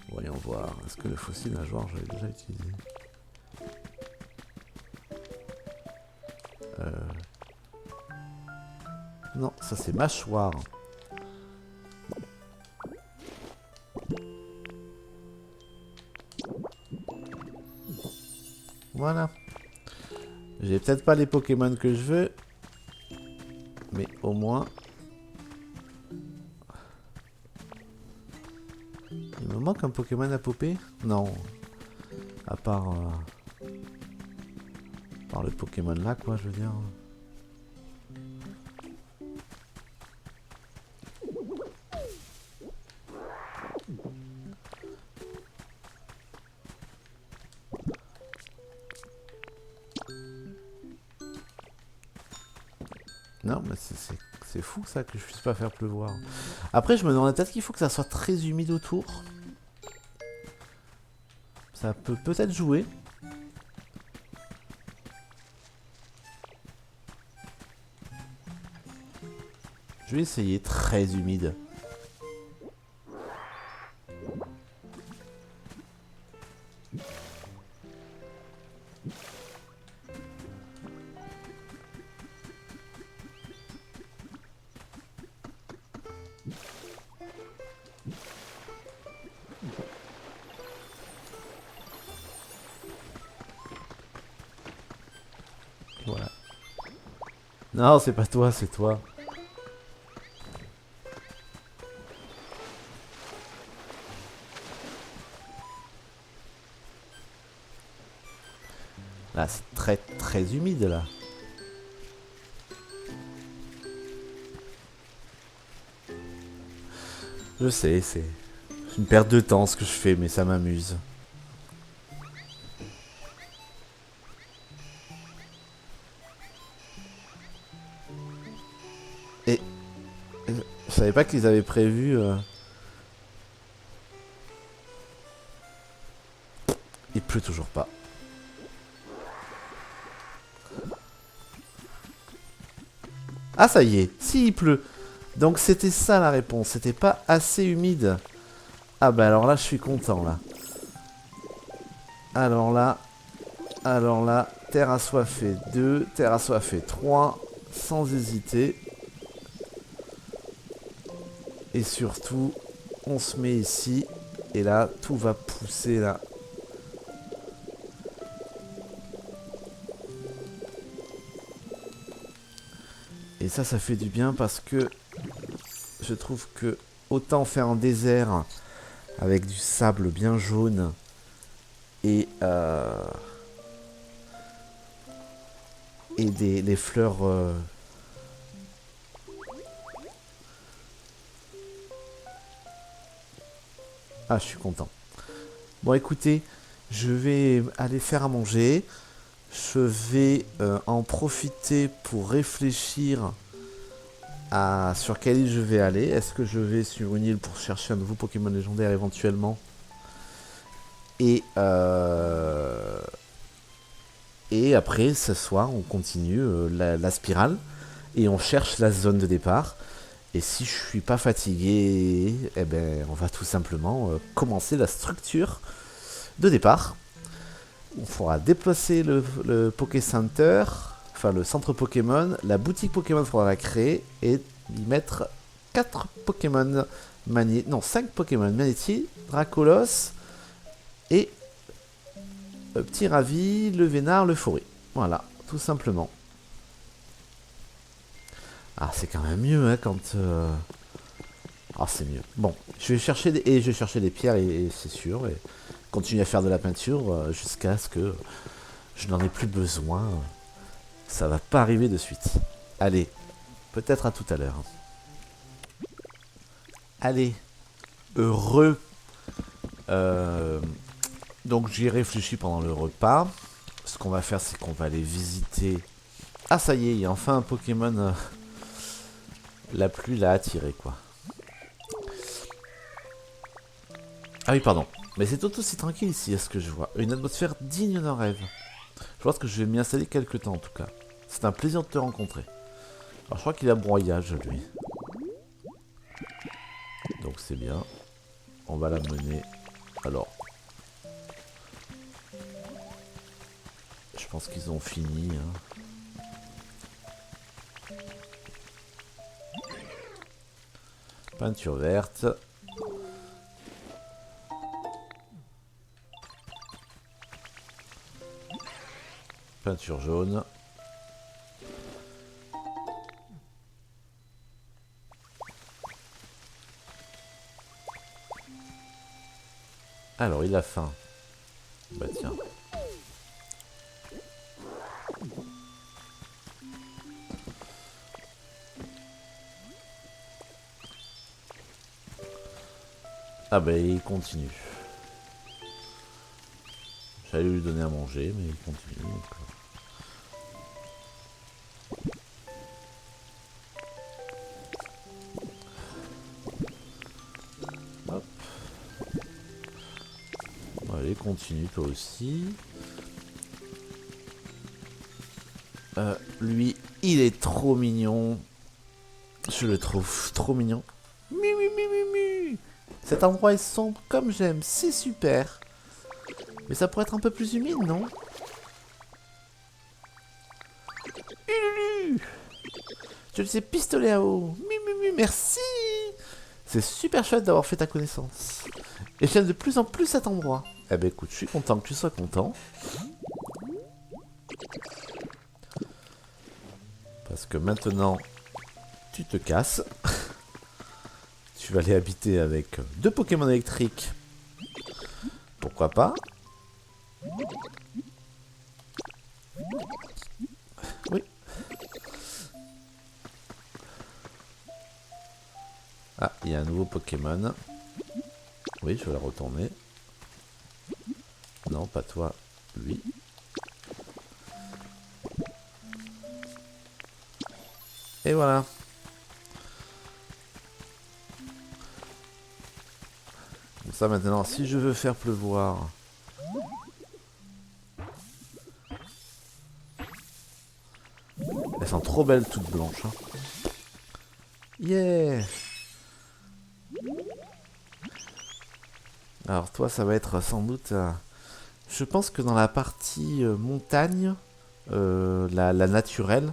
Voyons voir. Est-ce que le fossile nageoire, je l'ai déjà utilisé? Non, ça c'est mâchoire. Voilà. J'ai peut-être pas les Pokémon que je veux. Mais au moins... Il me manque un Pokémon à popper? Non. À part... par le Pokémon là, quoi, je veux dire. Non, mais c'est fou ça que je puisse pas faire pleuvoir. Après, je me demande peut-être qu'il faut que ça soit très humide autour. Ça peut peut-être jouer. Je vais essayer très humide. Voilà. Non, c'est pas toi, c'est toi. Là, c'est très très humide là. Je sais, c'est une perte de temps ce que je fais, mais ça m'amuse. Et je savais pas qu'ils avaient prévu. Il pleut toujours pas. Ah ça y est, si il pleut. Donc c'était ça la réponse, c'était pas assez humide. Ah bah alors là je suis content là. Alors là, terre assoiffée 2, terre assoiffée 3, sans hésiter. Et surtout, on se met ici, et là tout va pousser là. Et ça fait du bien parce que je trouve que autant faire un désert avec du sable bien jaune et les fleurs ah je suis content. Bon écoutez, je vais aller faire à manger. Je vais en profiter pour réfléchir sur quelle île je vais aller. Est-ce que je vais sur une île pour chercher un nouveau Pokémon légendaire éventuellement et après ce soir on continue la spirale et on cherche la zone de départ. Et si je suis pas fatigué, eh ben on va tout simplement commencer la structure de départ. On pourra déplacer le Poké Center, enfin le centre Pokémon, la boutique Pokémon, il faudra la créer et y mettre 4 Pokémon magnétiques, non 5 Pokémon magnétiques, Dracolos et Petit Ravi, le Vénard, le Forêt. Voilà, tout simplement. Ah, c'est quand même mieux hein, quand. Ah, c'est mieux. Bon, je vais chercher des pierres et c'est sûr. Et continuer à faire de la peinture jusqu'à ce que je n'en ai plus besoin. Ça va pas arriver de suite. Allez, peut-être à tout à l'heure. Allez, heureux. Donc j'y ai réfléchi pendant le repas. Ce qu'on va faire, c'est qu'on va aller visiter. Ah ça y est, il y a enfin un Pokémon. La pluie l'a attiré quoi. Ah oui pardon. Mais c'est tout aussi tranquille ici, à ce que je vois. Une atmosphère digne d'un rêve. Je pense que je vais m'y installer quelques temps en tout cas. C'est un plaisir de te rencontrer. Alors je crois qu'il a broyage lui. Donc c'est bien. On va la mener. Alors. Je pense qu'ils ont fini. Hein. Peinture verte. Peinture jaune. Alors il a faim. Bah tiens. Ah bah il continue. J'allais lui donner à manger, mais il continue. Donc... continue toi aussi. Lui, il est trop mignon. Je le trouve trop mignon. Mi, mi, mi, mi, mi. Cet endroit est sombre comme j'aime, c'est super. Mais ça pourrait être un peu plus humide, non? Ululu. Je le sais pistolet à eau. Mi, mi, mi, merci. C'est super chouette d'avoir fait ta connaissance. Et j'aime de plus en plus cet endroit. Eh ben écoute, je suis content que tu sois content. Parce que maintenant, tu te casses. Tu vas aller habiter avec 2 Pokémon électriques. Pourquoi pas? Oui. Ah, il y a un nouveau Pokémon. Oui, je vais le retourner. Non, pas toi. Lui. Et voilà. Comme ça maintenant, si je veux faire pleuvoir... Elles sont trop belles toutes blanches. Hein. Yeah. Alors toi, ça va être sans doute... je pense que dans la partie montagne, la naturelle,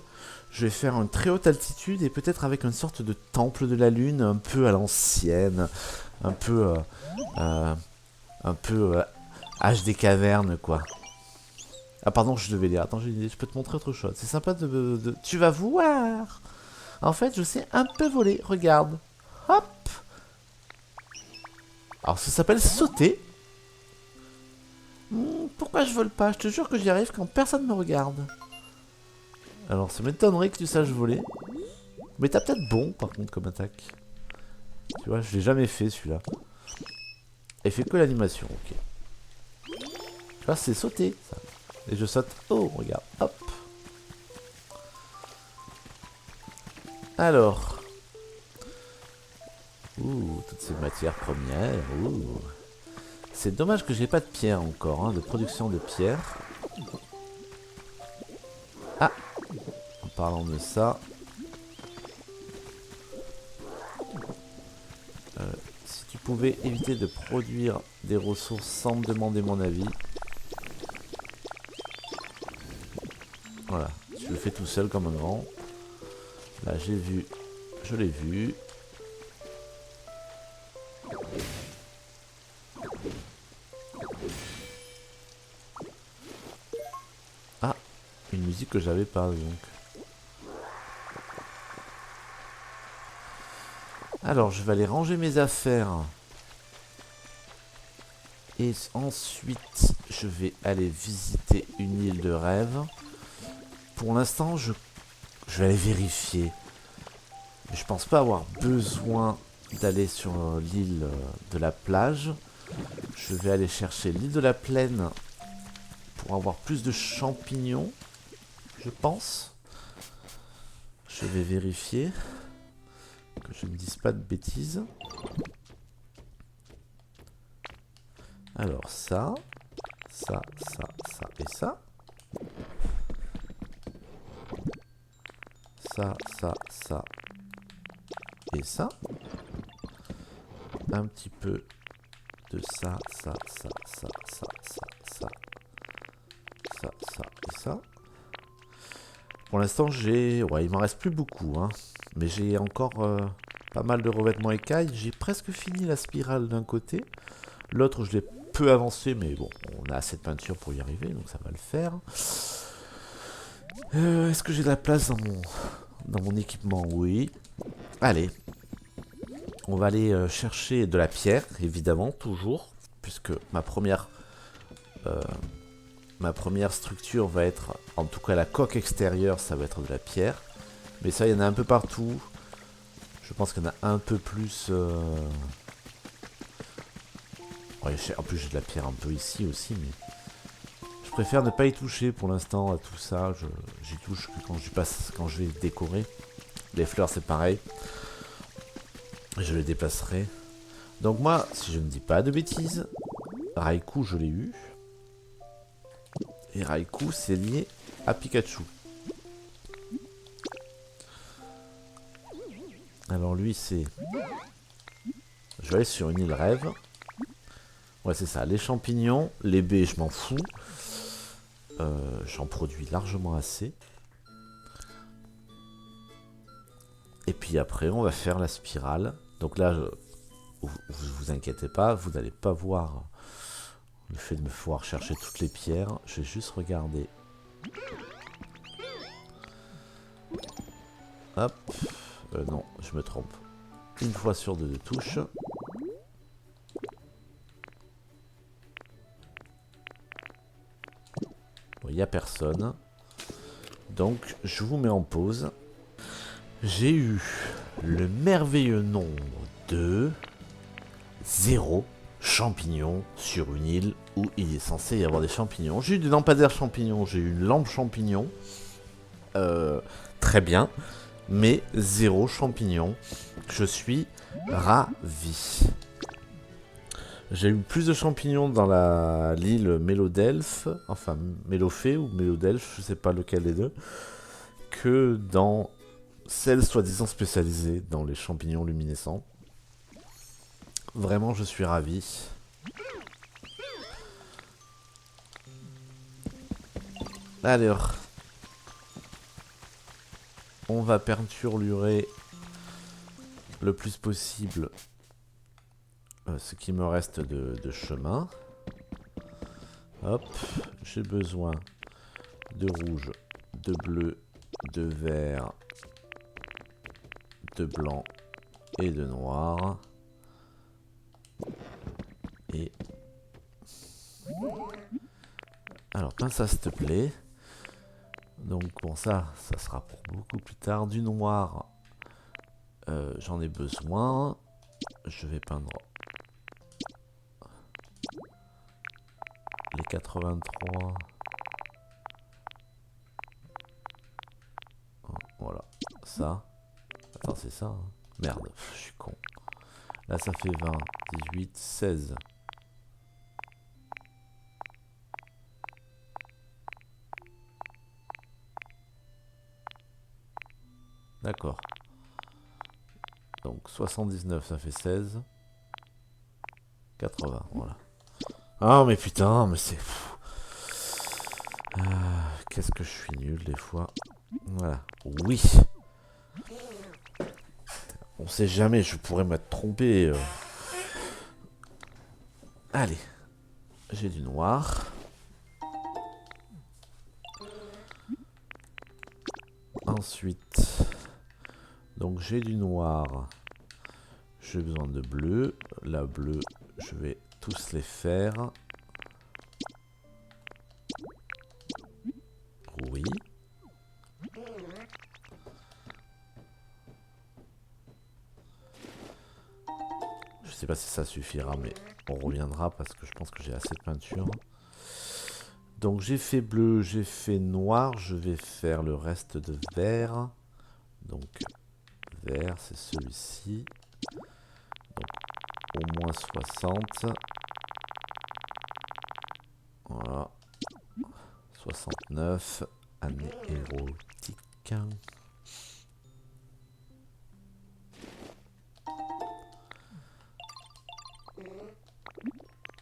je vais faire une très haute altitude et peut-être avec une sorte de temple de la lune un peu à l'ancienne, un peu âge des cavernes quoi. Ah pardon, je devais lire. Attends, j'ai une idée, je peux te montrer autre chose. C'est sympa de... Tu vas voir. En fait, je sais un peu voler. Regarde. Hop. Alors ça s'appelle sauter. Pourquoi je vole pas? Je te jure que j'y arrive quand personne me regarde. Alors ça m'étonnerait que tu saches voler. Mais t'as peut-être bon par contre comme attaque. Tu vois, je l'ai jamais fait celui-là. Il fait que l'animation, ok. Tu vois, c'est sauter ça. Et je saute. Oh, regarde, hop. Alors. Ouh, toutes ces matières premières. Ouh. C'est dommage que j'ai pas de pierre encore, hein, de production de pierre. Ah, en parlant de ça. Si tu pouvais éviter de produire des ressources sans me demander mon avis. Voilà, je le fais tout seul comme un grand. Là, j'ai vu, je l'ai vu. Ah, une musique que j'avais pas donc. Alors, je vais aller ranger mes affaires. Et ensuite, je vais aller visiter une île de rêve. Pour l'instant, je vais aller vérifier. Mais je pense pas avoir besoin d'aller sur l'île de la plage. Je vais aller chercher l'île de la plaine pour avoir plus de champignons, je pense. Je vais vérifier que je ne dise pas de bêtises. Alors ça et ça. Ça et ça. Un petit peu de ça et ça. Pour l'instant, ouais, il m'en reste plus beaucoup, hein. Mais j'ai encore pas mal de revêtements écailles. J'ai presque fini la spirale d'un côté. L'autre, je l'ai peu avancé, mais bon, on a assez de peinture pour y arriver, donc ça va le faire. Est-ce que j'ai de la place dans mon équipement? Oui. Allez. On va aller chercher de la pierre, évidemment, toujours. Puisque ma première structure va être, en tout cas la coque extérieure, ça va être de la pierre. Mais ça, il y en a un peu partout. Je pense qu'il y en a un peu plus... Ouais, en plus, j'ai de la pierre un peu ici aussi, mais... Je préfère ne pas y toucher pour l'instant à tout ça. J'y touche que quand je vais décorer. Les fleurs, c'est pareil. Je les déplacerai. Donc moi, si je ne dis pas de bêtises, Raikou, je l'ai eu. Et Raikou, c'est lié à Pikachu. Alors lui, c'est... Je vais aller sur une île rêve. Ouais, c'est ça. Les champignons, les baies, je m'en fous. J'en produis largement assez. Et puis après, on va faire la spirale. Donc là, vous inquiétez pas, vous n'allez pas voir le fait de me pouvoir chercher toutes les pierres. Je vais juste regarder. Hop. Non, je me trompe. Une fois sur deux de touche. Il n'y a personne. Donc, je vous mets en pause. J'ai eu le merveilleux nombre de 0 champignons sur une île où il est censé y avoir des champignons. J'ai eu des lampadaires champignons, j'ai eu une lampe champignon. Très bien. Mais 0 champignons. Je suis ravi. J'ai eu plus de champignons dans l'île Mélodelphe, enfin Mélofée ou Mélodelphe, je sais pas lequel des deux, que dans celle soi-disant spécialisée dans les champignons luminescents. Vraiment, je suis ravi. Alors, on va peinturer le plus possible ce qui me reste de chemin. Hop, j'ai besoin de rouge, de bleu, de vert, de blanc et de noir. Et... alors, pince ça s'il te plaît. Donc bon, ça sera pour beaucoup plus tard. Du noir, j'en ai besoin. Je vais peindre les 83. Oh, voilà, ça. Attends, c'est ça, hein. Merde, je suis con. Là, ça fait 20, 18, 16. D'accord. Donc 79, ça fait 16. 80, voilà. Ah, mais putain, mais c'est... qu'est-ce que je suis nul des fois. Voilà. Oui. On sait jamais, je pourrais m'être trompé. Allez. J'ai du noir. Ensuite... donc j'ai du noir. J'ai besoin de bleu. La bleue, je vais tous les faire. Oui. Je sais pas si ça suffira, mais on reviendra parce que je pense que j'ai assez de peinture. Donc j'ai fait bleu, j'ai fait noir. Je vais faire le reste de vert. Donc vert, c'est celui-ci. Donc au moins 60. Voilà. 69. Année érotique.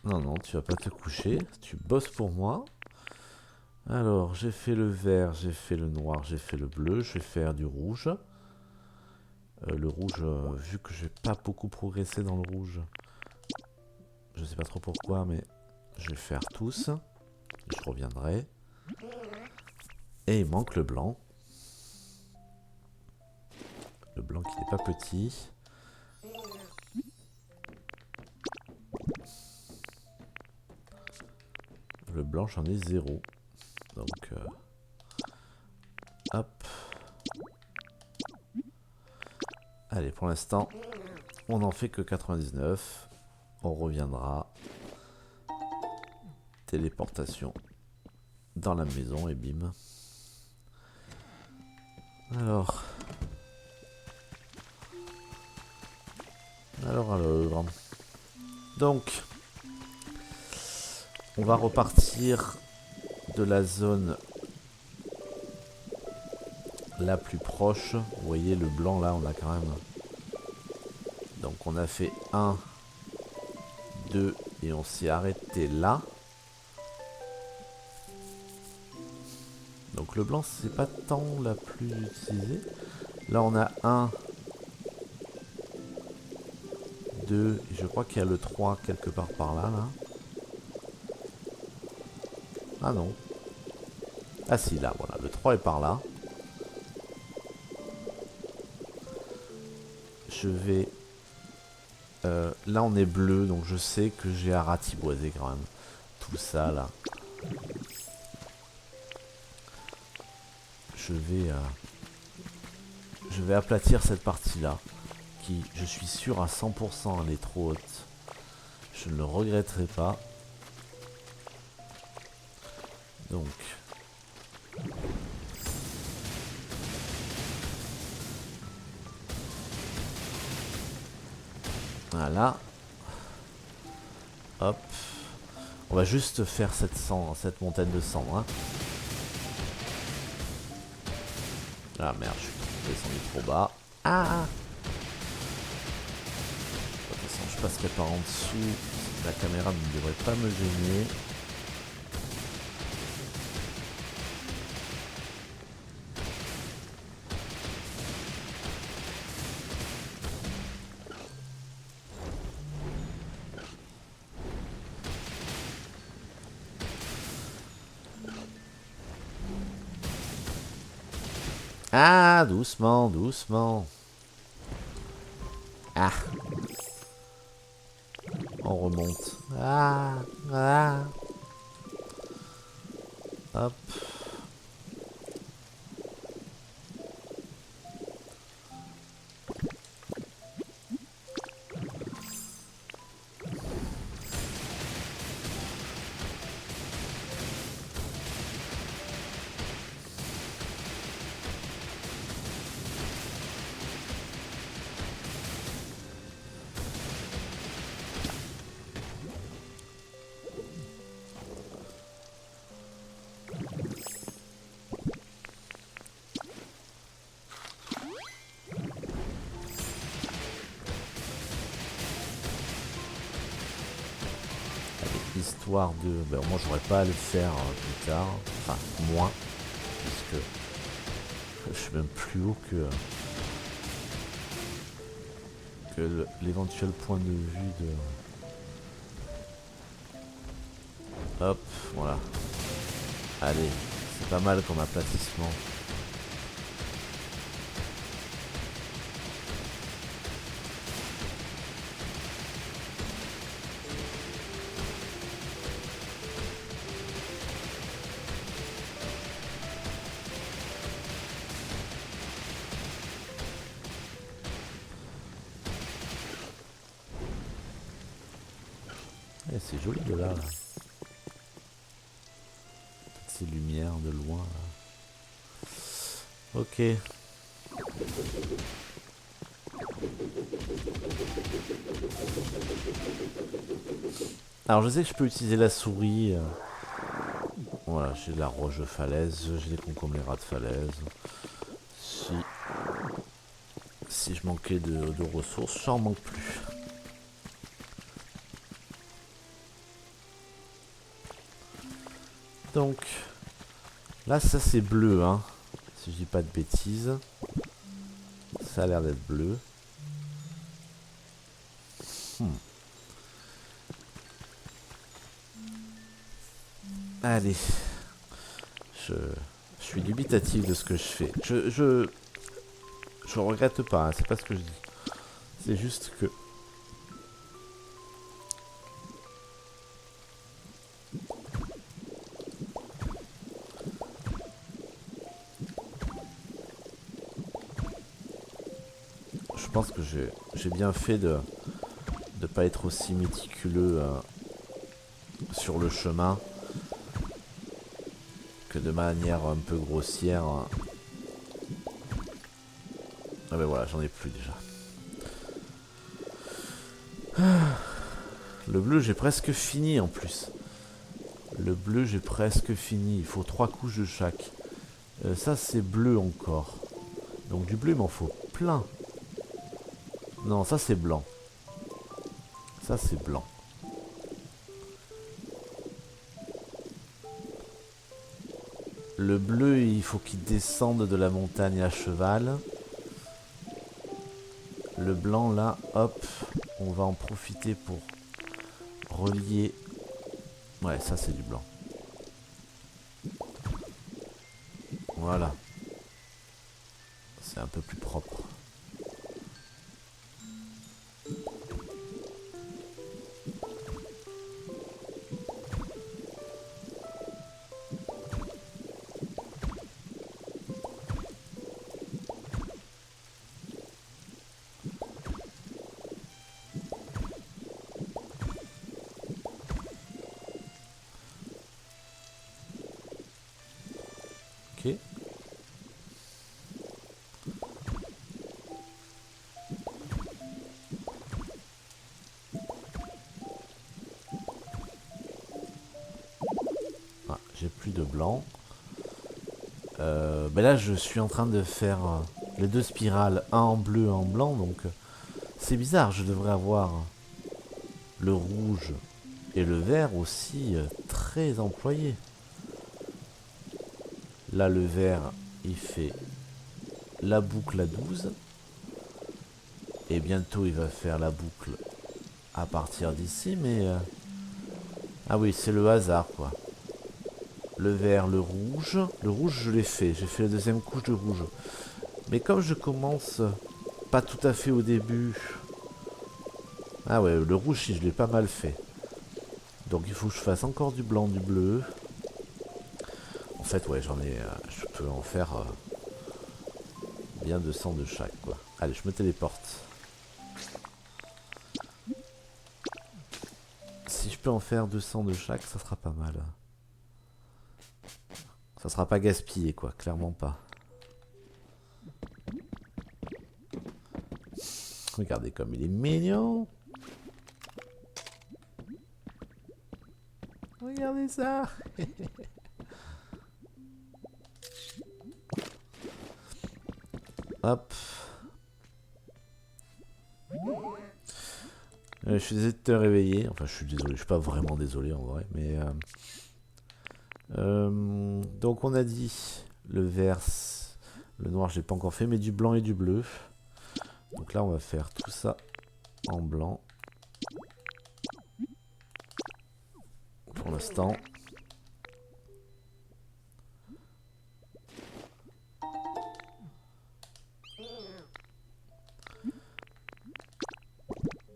Non, non, tu vas pas te coucher. Tu bosses pour moi. Alors, j'ai fait le vert, j'ai fait le noir, j'ai fait le bleu. Je vais faire du rouge. Le rouge, vu que j'ai pas beaucoup progressé dans le rouge, je sais pas trop pourquoi, mais je vais faire tous. Je reviendrai. Et il manque le blanc. Le blanc qui n'est pas petit. Le blanc, j'en ai 0. Donc, hop. Allez, pour l'instant, on n'en fait que 99. On reviendra. Téléportation dans la maison et bim. Alors. Donc. On va repartir de la zone la plus proche. Vous voyez le blanc là, on a quand même... Donc on a fait 1, 2 et on s'est arrêté là. Donc le blanc c'est pas tant la plus utilisée. Là on a 1, 2 et je crois qu'il y a le 3 quelque part par là, là. Ah non. Ah si, là, voilà, le 3 est par là. Je vais... là on est bleu, donc je sais que j'ai à ratiboiser quand même. Tout ça là. Je vais aplatir cette partie là. Qui, je suis sûr à 100%, elle est trop haute. Je ne le regretterai pas. Donc... Voilà. Hop. On va juste faire cette montagne de cendres. Hein. Ah merde, je suis descendu trop bas. Ah! De toute façon, je passerai par en dessous. La caméra ne devrait pas me gêner. Ah, doucement, doucement. Ah. On remonte. Ah, ah. Hop. Histoire de... Ben, moi j'aurais pas à le faire plus tard. Enfin, moins. Puisque je suis même plus haut que l'éventuel point de vue de... Hop, voilà. Allez, c'est pas mal comme aplatissement. Eh, c'est joli de là. Ces lumières de loin. Là. Ok. Alors je sais que je peux utiliser la souris. Voilà, j'ai de la roche de falaise, j'ai des conglomérats de falaise. Si je manquais de ressources, j'en manque plus. Donc, là ça c'est bleu, hein. Si je dis pas de bêtises. Ça a l'air d'être bleu. Allez. Je suis dubitatif de ce que je fais. Je regrette pas, hein, c'est pas ce que je dis. C'est juste que... Je pense que j'ai bien fait de pas être aussi méticuleux sur le chemin que de manière un peu grossière. Ah ben voilà, j'en ai plus déjà. Le bleu, j'ai presque fini en plus. Le bleu, j'ai presque fini. Il faut 3 couches de chaque. Ça, c'est bleu encore. Donc du bleu, il m'en faut plein. Non, ça, c'est blanc. Ça, c'est blanc. Le bleu, il faut qu'il descende de la montagne à cheval. Le blanc, là, hop, on va en profiter pour relier. Ouais, ça, c'est du blanc. Voilà. C'est un peu plus propre. Ok. Ah, j'ai plus de blanc. Ben là, je suis en train de faire les deux spirales, un en bleu, un en blanc, donc c'est bizarre. Je devrais avoir le rouge et le vert aussi très employés. Là, le vert, il fait la boucle à 12. Et bientôt, il va faire la boucle à partir d'ici, mais... Ah oui, c'est le hasard, quoi. Le vert, le rouge. Le rouge, je l'ai fait. J'ai fait la deuxième couche de rouge. Mais comme je commence pas tout à fait au début... Ah ouais, le rouge, si, je l'ai pas mal fait. Donc il faut que je fasse encore du blanc, du bleu. En fait, ouais, j'en ai... je peux en faire bien 200 de chaque, quoi. Allez, je me téléporte. Si je peux en faire 200 de chaque, ça sera pas mal. Ça sera pas gaspillé, quoi. Clairement pas. Regardez comme il est mignon. Regardez ça. Hop. Je suis désolé de te réveiller. Enfin, je suis désolé. Je suis pas vraiment désolé en vrai. Mais donc on a dit le vert, le noir, j'ai pas encore fait, mais du blanc et du bleu. Donc là, on va faire tout ça en blanc. Pour l'instant.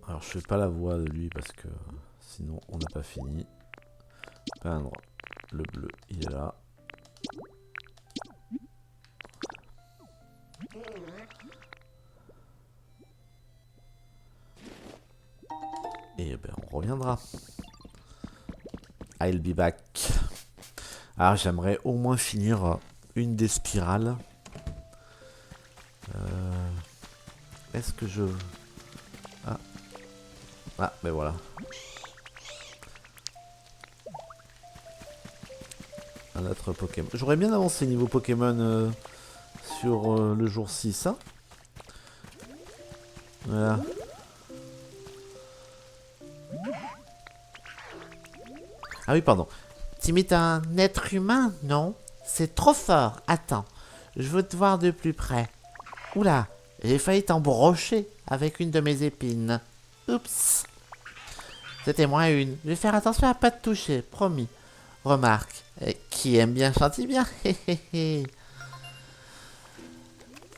Alors je fais pas la voix de lui parce que sinon on n'a pas fini. Peindre le bleu, il est là. Et ben on reviendra. I'll be back. Alors j'aimerais au moins finir une des spirales. Est-ce que je... Ah. Ah, ben voilà. Un autre Pokémon. J'aurais bien avancé niveau Pokémon sur le jour 6. Hein, voilà. Ah oui, pardon. T'imites un être humain, non? C'est trop fort. Attends, je veux te voir de plus près. Oula, j'ai failli t'embrocher avec une de mes épines. Oups. C'était moins une. Je vais faire attention à pas te toucher, promis. Remarque, qui aime bien chanter bien.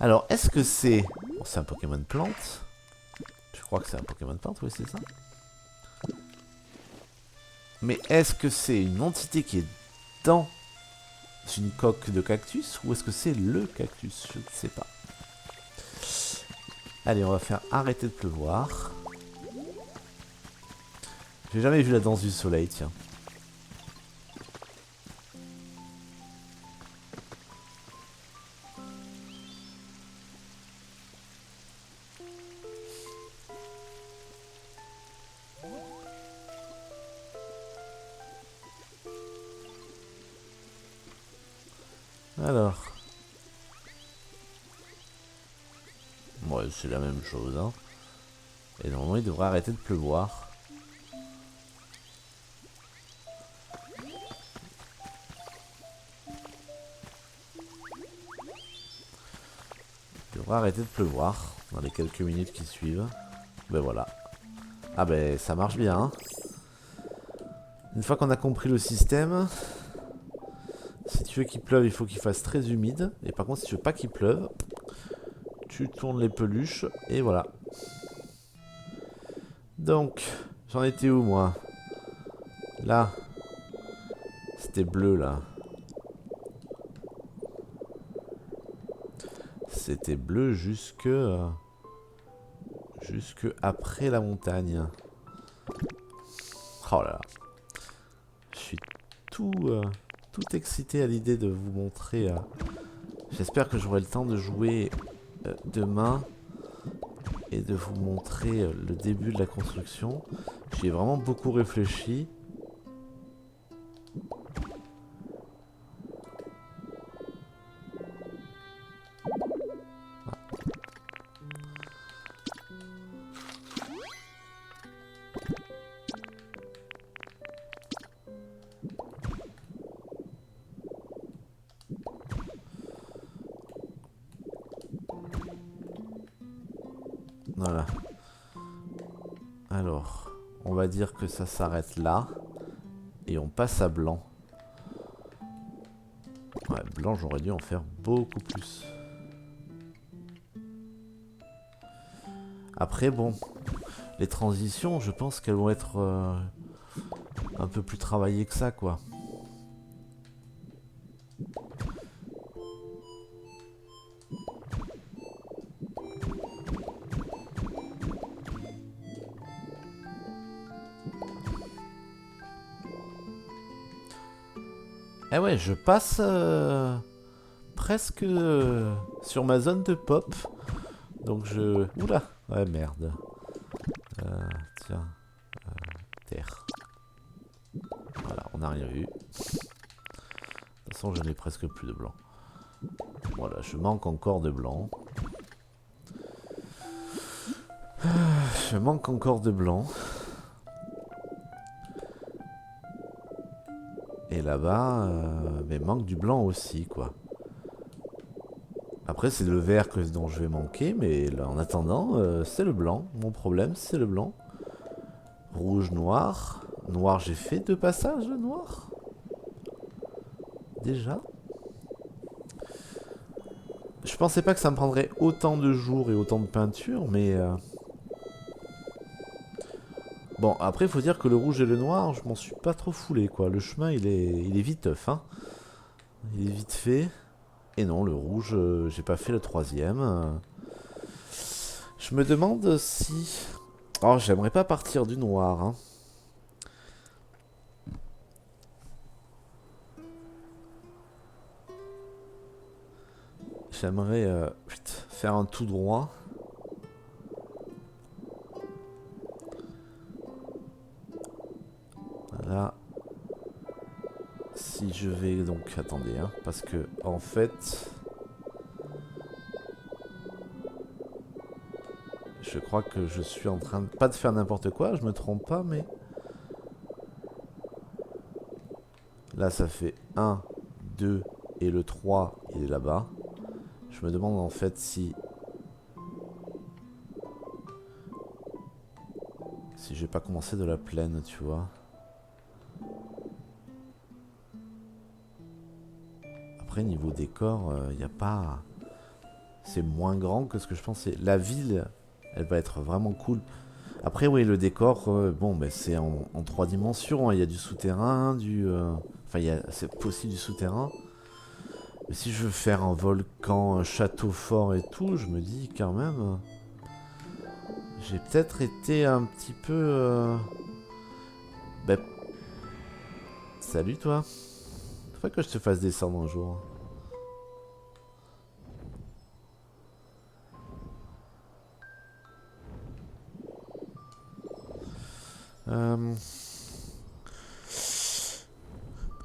Alors, est-ce que c'est... Bon, c'est un Pokémon plante. Je crois que c'est un Pokémon plante, oui, c'est ça. Mais est-ce que c'est une entité qui est dans une coque de cactus ou est-ce que c'est le cactus? Je ne sais pas. Allez, on va faire arrêter de pleuvoir. J'ai jamais vu la danse du soleil, tiens. Alors. Ouais, c'est la même chose, hein. Et normalement, il devrait arrêter de pleuvoir. Il devrait arrêter de pleuvoir dans les quelques minutes qui suivent. Ben voilà. Ah ben, ça marche bien, hein. Une fois qu'on a compris le système, si tu veux qu'il pleuve, il faut qu'il fasse très humide. Et par contre, si tu veux pas qu'il pleuve, tu tournes les peluches et voilà. Donc, j'en étais où moi? Là. C'était bleu là. C'était bleu jusque après la montagne. Oh là là. Je suis tout excité à l'idée de vous montrer. J'espère que j'aurai le temps de jouer demain et de vous montrer le début de la construction. J'y ai vraiment beaucoup réfléchi. Voilà. Alors, on va dire que ça s'arrête là. Et on passe à blanc. Ouais, blanc, j'aurais dû en faire beaucoup plus. Après, bon, les transitions, je pense qu'elles vont être un peu plus travaillées que ça, quoi. Eh ouais, je passe presque sur ma zone de pop. Donc je... Oula. Ouais, merde. Tiens. Terre. Voilà, on n'a rien vu. De toute façon, je n'ai presque plus de blanc. Voilà, je manque encore de blanc. Je manque encore de blanc. Et là-bas, mais manque du blanc aussi, quoi. Après, c'est le vert dont je vais manquer, mais là, en attendant, c'est le blanc. Mon problème, c'est le blanc. Rouge, noir. Noir, j'ai fait 2 passages de noir. Déjà. Je pensais pas que ça me prendrait autant de jours et autant de peinture, mais... Bon, après, il faut dire que le rouge et le noir, je m'en suis pas trop foulé, quoi. Le chemin, il est viteuf, hein. Il est vite fait. Et non, le rouge, j'ai pas fait le 3e. Je me demande si... Oh, j'aimerais pas partir du noir, hein. J'aimerais faire un tout droit. Là. Si je vais donc... Attendez, hein, parce que en fait... Je crois que je suis en train de... Pas de faire n'importe quoi, je me trompe pas, mais... Là, ça fait 1, 2, et le 3, il est là-bas. Je me demande en fait si... Si je vais pas commencer de la plaine, tu vois. Après, niveau décor, il n'y a pas... C'est moins grand que ce que je pensais. La ville, elle va être vraiment cool. Après, oui, le décor, bon, ben, c'est en 3 dimensions. Il y a du souterrain, enfin, c'est possible du souterrain. Mais si je veux faire un volcan, un château fort et tout, je me dis quand même... J'ai peut-être été un petit peu... Ben... Salut toi. Faut que je te fasse descendre un jour. Euh...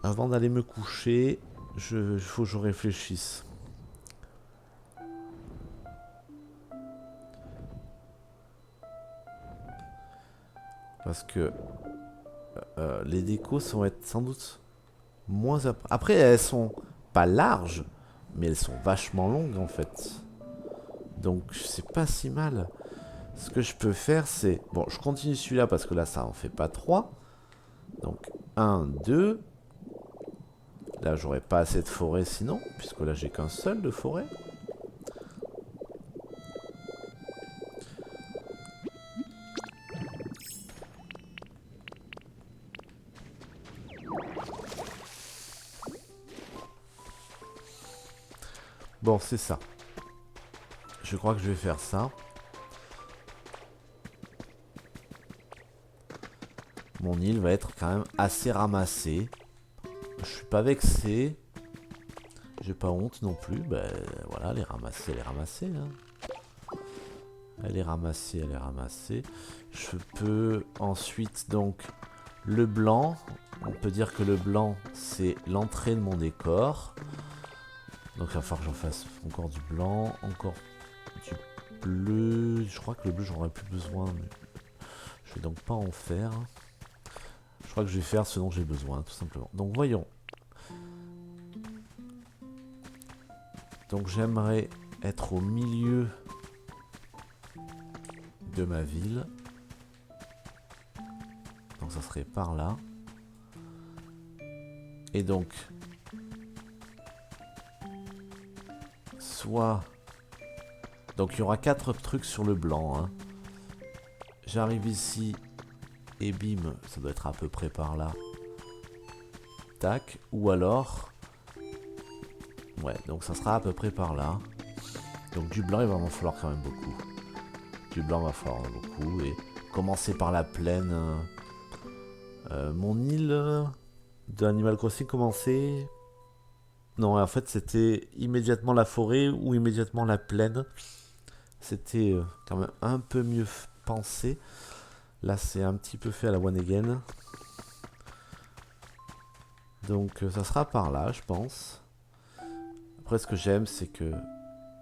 Avant d'aller me coucher, Faut que je réfléchisse. Parce que les décos vont être sans doute moins... Après, elles sont pas larges, mais elles sont vachement longues en fait. Donc c'est pas si mal. Ce que je peux faire, c'est... Bon, je continue celui-là parce que là, ça en fait pas 3. Donc, 1, 2. Là, j'aurais pas assez de forêt sinon, puisque là, j'ai qu'un seul de forêt. Bon, c'est ça. Je crois que je vais faire ça. Mon île va être quand même assez ramassée. Je suis pas vexé. J'ai pas honte non plus. Ben voilà, elle est ramassée, elle est ramassée. Hein. Elle est ramassée, elle est ramassée. Je peux ensuite donc le blanc. On peut dire que le blanc c'est l'entrée de mon décor. Donc il va falloir que j'en fasse encore du blanc, encore du bleu. Je crois que le bleu j'en aurais plus besoin, mais je vais donc pas en faire. Je crois que je vais faire ce dont j'ai besoin, tout simplement. Donc voyons. Donc j'aimerais être au milieu de ma ville. Donc ça serait par là. Et donc... Soit... Donc il y aura 4 trucs sur le blanc. Hein. J'arrive ici... Et bim, ça doit être à peu près par là. Tac. Ou alors... Ouais, donc ça sera à peu près par là. Donc du blanc, il va m'en falloir quand même beaucoup. Du blanc, il va falloir beaucoup. Et commencer par la plaine. Mon île de Animal Crossing commençait... Non, en fait, c'était immédiatement la forêt ou immédiatement la plaine. C'était quand même un peu mieux pensé. Là, c'est un petit peu fait à la one again. Donc, ça sera par là, je pense. Après, ce que j'aime, c'est que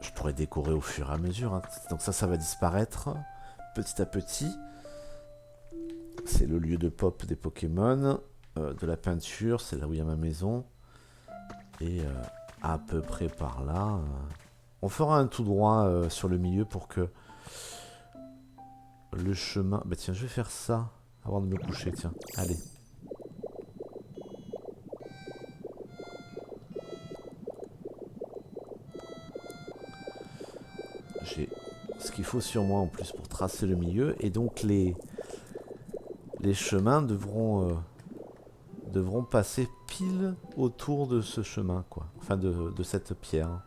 je pourrais décorer au fur et à mesure. Hein. Donc ça va disparaître petit à petit. C'est le lieu de pop des Pokémon. De la peinture, c'est là où il y a ma maison. Et à peu près par là. On fera un tout droit sur le milieu pour que le chemin... Bah tiens, je vais faire ça avant de me coucher, tiens. Allez. J'ai ce qu'il faut sur moi en plus pour tracer le milieu. Et donc les chemins devront passer pile autour de ce chemin, quoi. Enfin, de cette pierre.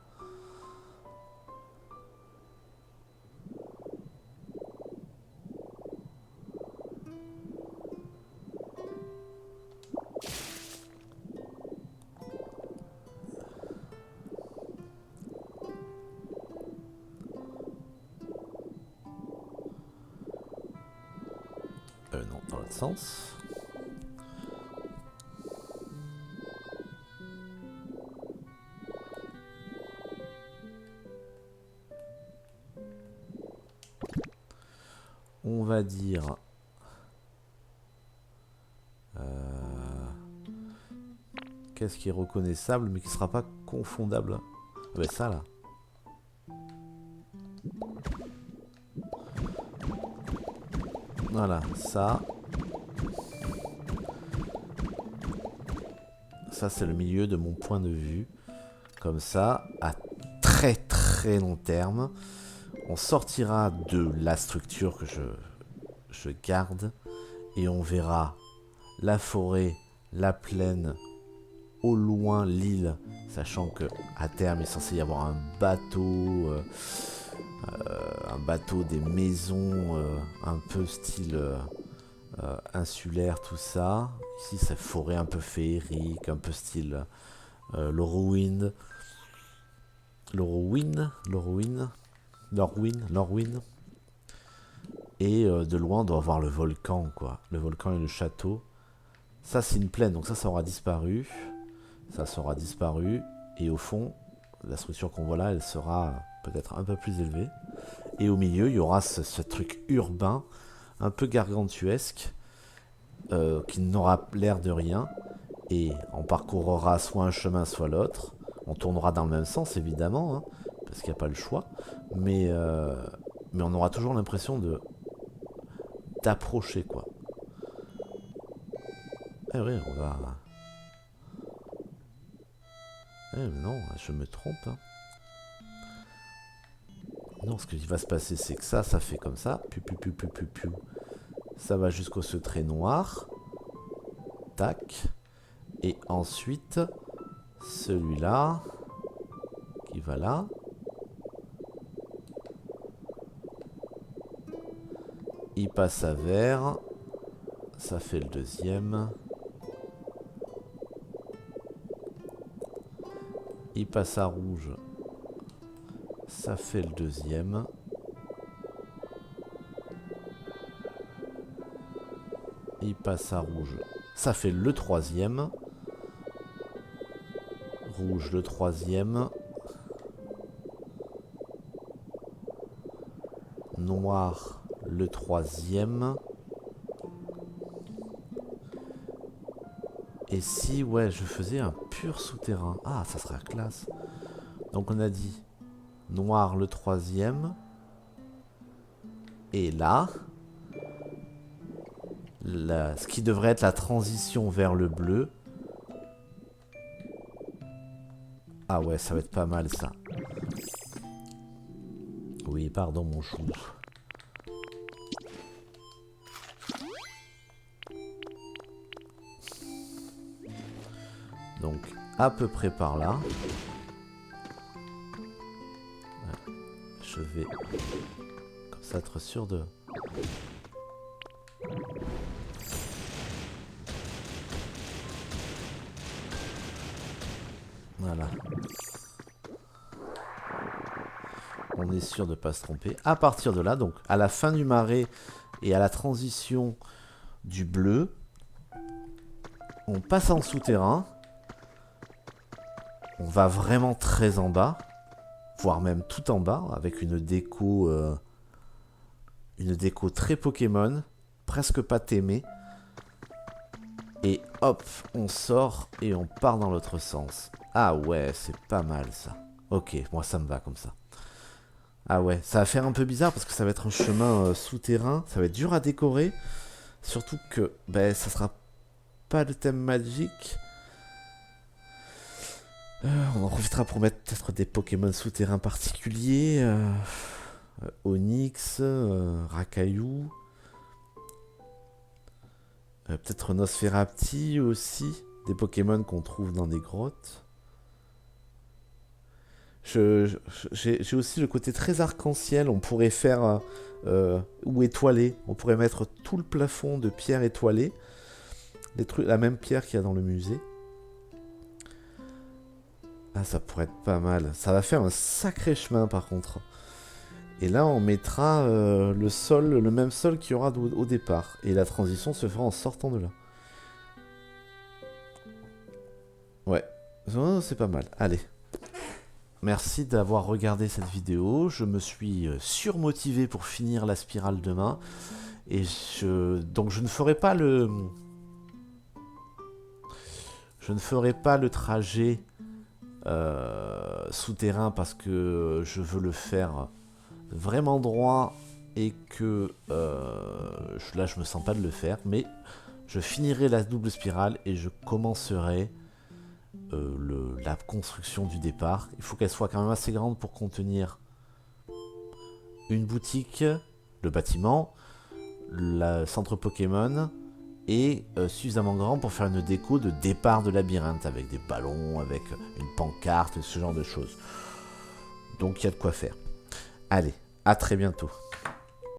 Non, dans l'autre sens. On va dire... Qu'est-ce qui est reconnaissable mais qui sera pas confondable? Ouais, ça là. Voilà, ça. Ça, c'est le milieu de mon point de vue. Comme ça, à très très long terme, on sortira de la structure que je garde et on verra la forêt, la plaine, au loin l'île, sachant que à terme il est censé y avoir un bateau, des maisons un peu style insulaire, tout ça. Ici c'est forêt un peu féerique, un peu style Lorwyn. Et de loin on doit voir le volcan, quoi. Le volcan et le château. Ça c'est une plaine, donc ça aura disparu. Ça sera disparu. Et au fond, la structure qu'on voit là, elle sera peut-être un peu plus élevée. Et au milieu, il y aura ce truc urbain, un peu gargantuesque, qui n'aura l'air de rien. Et on parcourra soit un chemin, soit l'autre. On tournera dans le même sens, évidemment, hein, parce qu'il n'y a pas le choix. Mais on aura toujours l'impression d'approcher, quoi. Eh oui, on va... Eh mais non, je me trompe, hein. Non, ce qui va se passer, c'est que ça fait comme ça. Piu. Ça va jusqu'au ce trait noir. Tac. Et ensuite, celui-là, qui va là. Il passe à vert. Ça fait le deuxième. Il passe à rouge. Ça fait le deuxième. Il passe à rouge. Ça fait le troisième. Rouge le troisième. Noir le troisième. Et si, ouais, je faisais un pur souterrain. Ah, ça serait classe. Donc on a dit noir le troisième. Et là, ce qui devrait être la transition vers le bleu. Ah ouais, ça va être pas mal ça. Oui, pardon mon chou. Donc, à peu près par là. Ouais, je vais comme ça être sûr de... Voilà. On est sûr de ne pas se tromper. À partir de là, donc à la fin du marais et à la transition du bleu, on passe en souterrain. On va vraiment très en bas, voire même tout en bas, avec une déco très Pokémon, presque pas Témé. Et hop, on sort et on part dans l'autre sens. Ah ouais, c'est pas mal ça. Ok, moi ça me va comme ça. Ah ouais, ça va faire un peu bizarre parce que ça va être un chemin souterrain, ça va être dur à décorer. Surtout que ça sera pas le thème magique. On en profitera pour mettre peut-être des Pokémon souterrains particuliers. Onyx, Rakaillou. Peut-être Nosferapti aussi. Des Pokémon qu'on trouve dans des grottes. J'ai aussi le côté très arc-en-ciel. On pourrait faire... ou étoilé. On pourrait mettre tout le plafond de pierre étoilée. La même pierre qu'il y a dans le musée. Ah, ça pourrait être pas mal. Ça va faire un sacré chemin par contre. Et là, on mettra le même sol qu'il y aura au départ. Et la transition se fera en sortant de là. Ouais, c'est pas mal. Allez. Merci d'avoir regardé cette vidéo. Je me suis surmotivé pour finir la spirale demain. Et donc je ne ferai pas le... Je ne ferai pas le trajet souterrain parce que je veux le faire vraiment droit et que là je me sens pas de le faire, mais je finirai la double spirale et je commencerai la construction du départ. Il faut qu'elle soit quand même assez grande pour contenir une boutique, le bâtiment, le centre Pokémon et suffisamment grand pour faire une déco de départ de labyrinthe avec des ballons, avec une pancarte, ce genre de choses. Donc il y a de quoi faire. Allez, à très bientôt.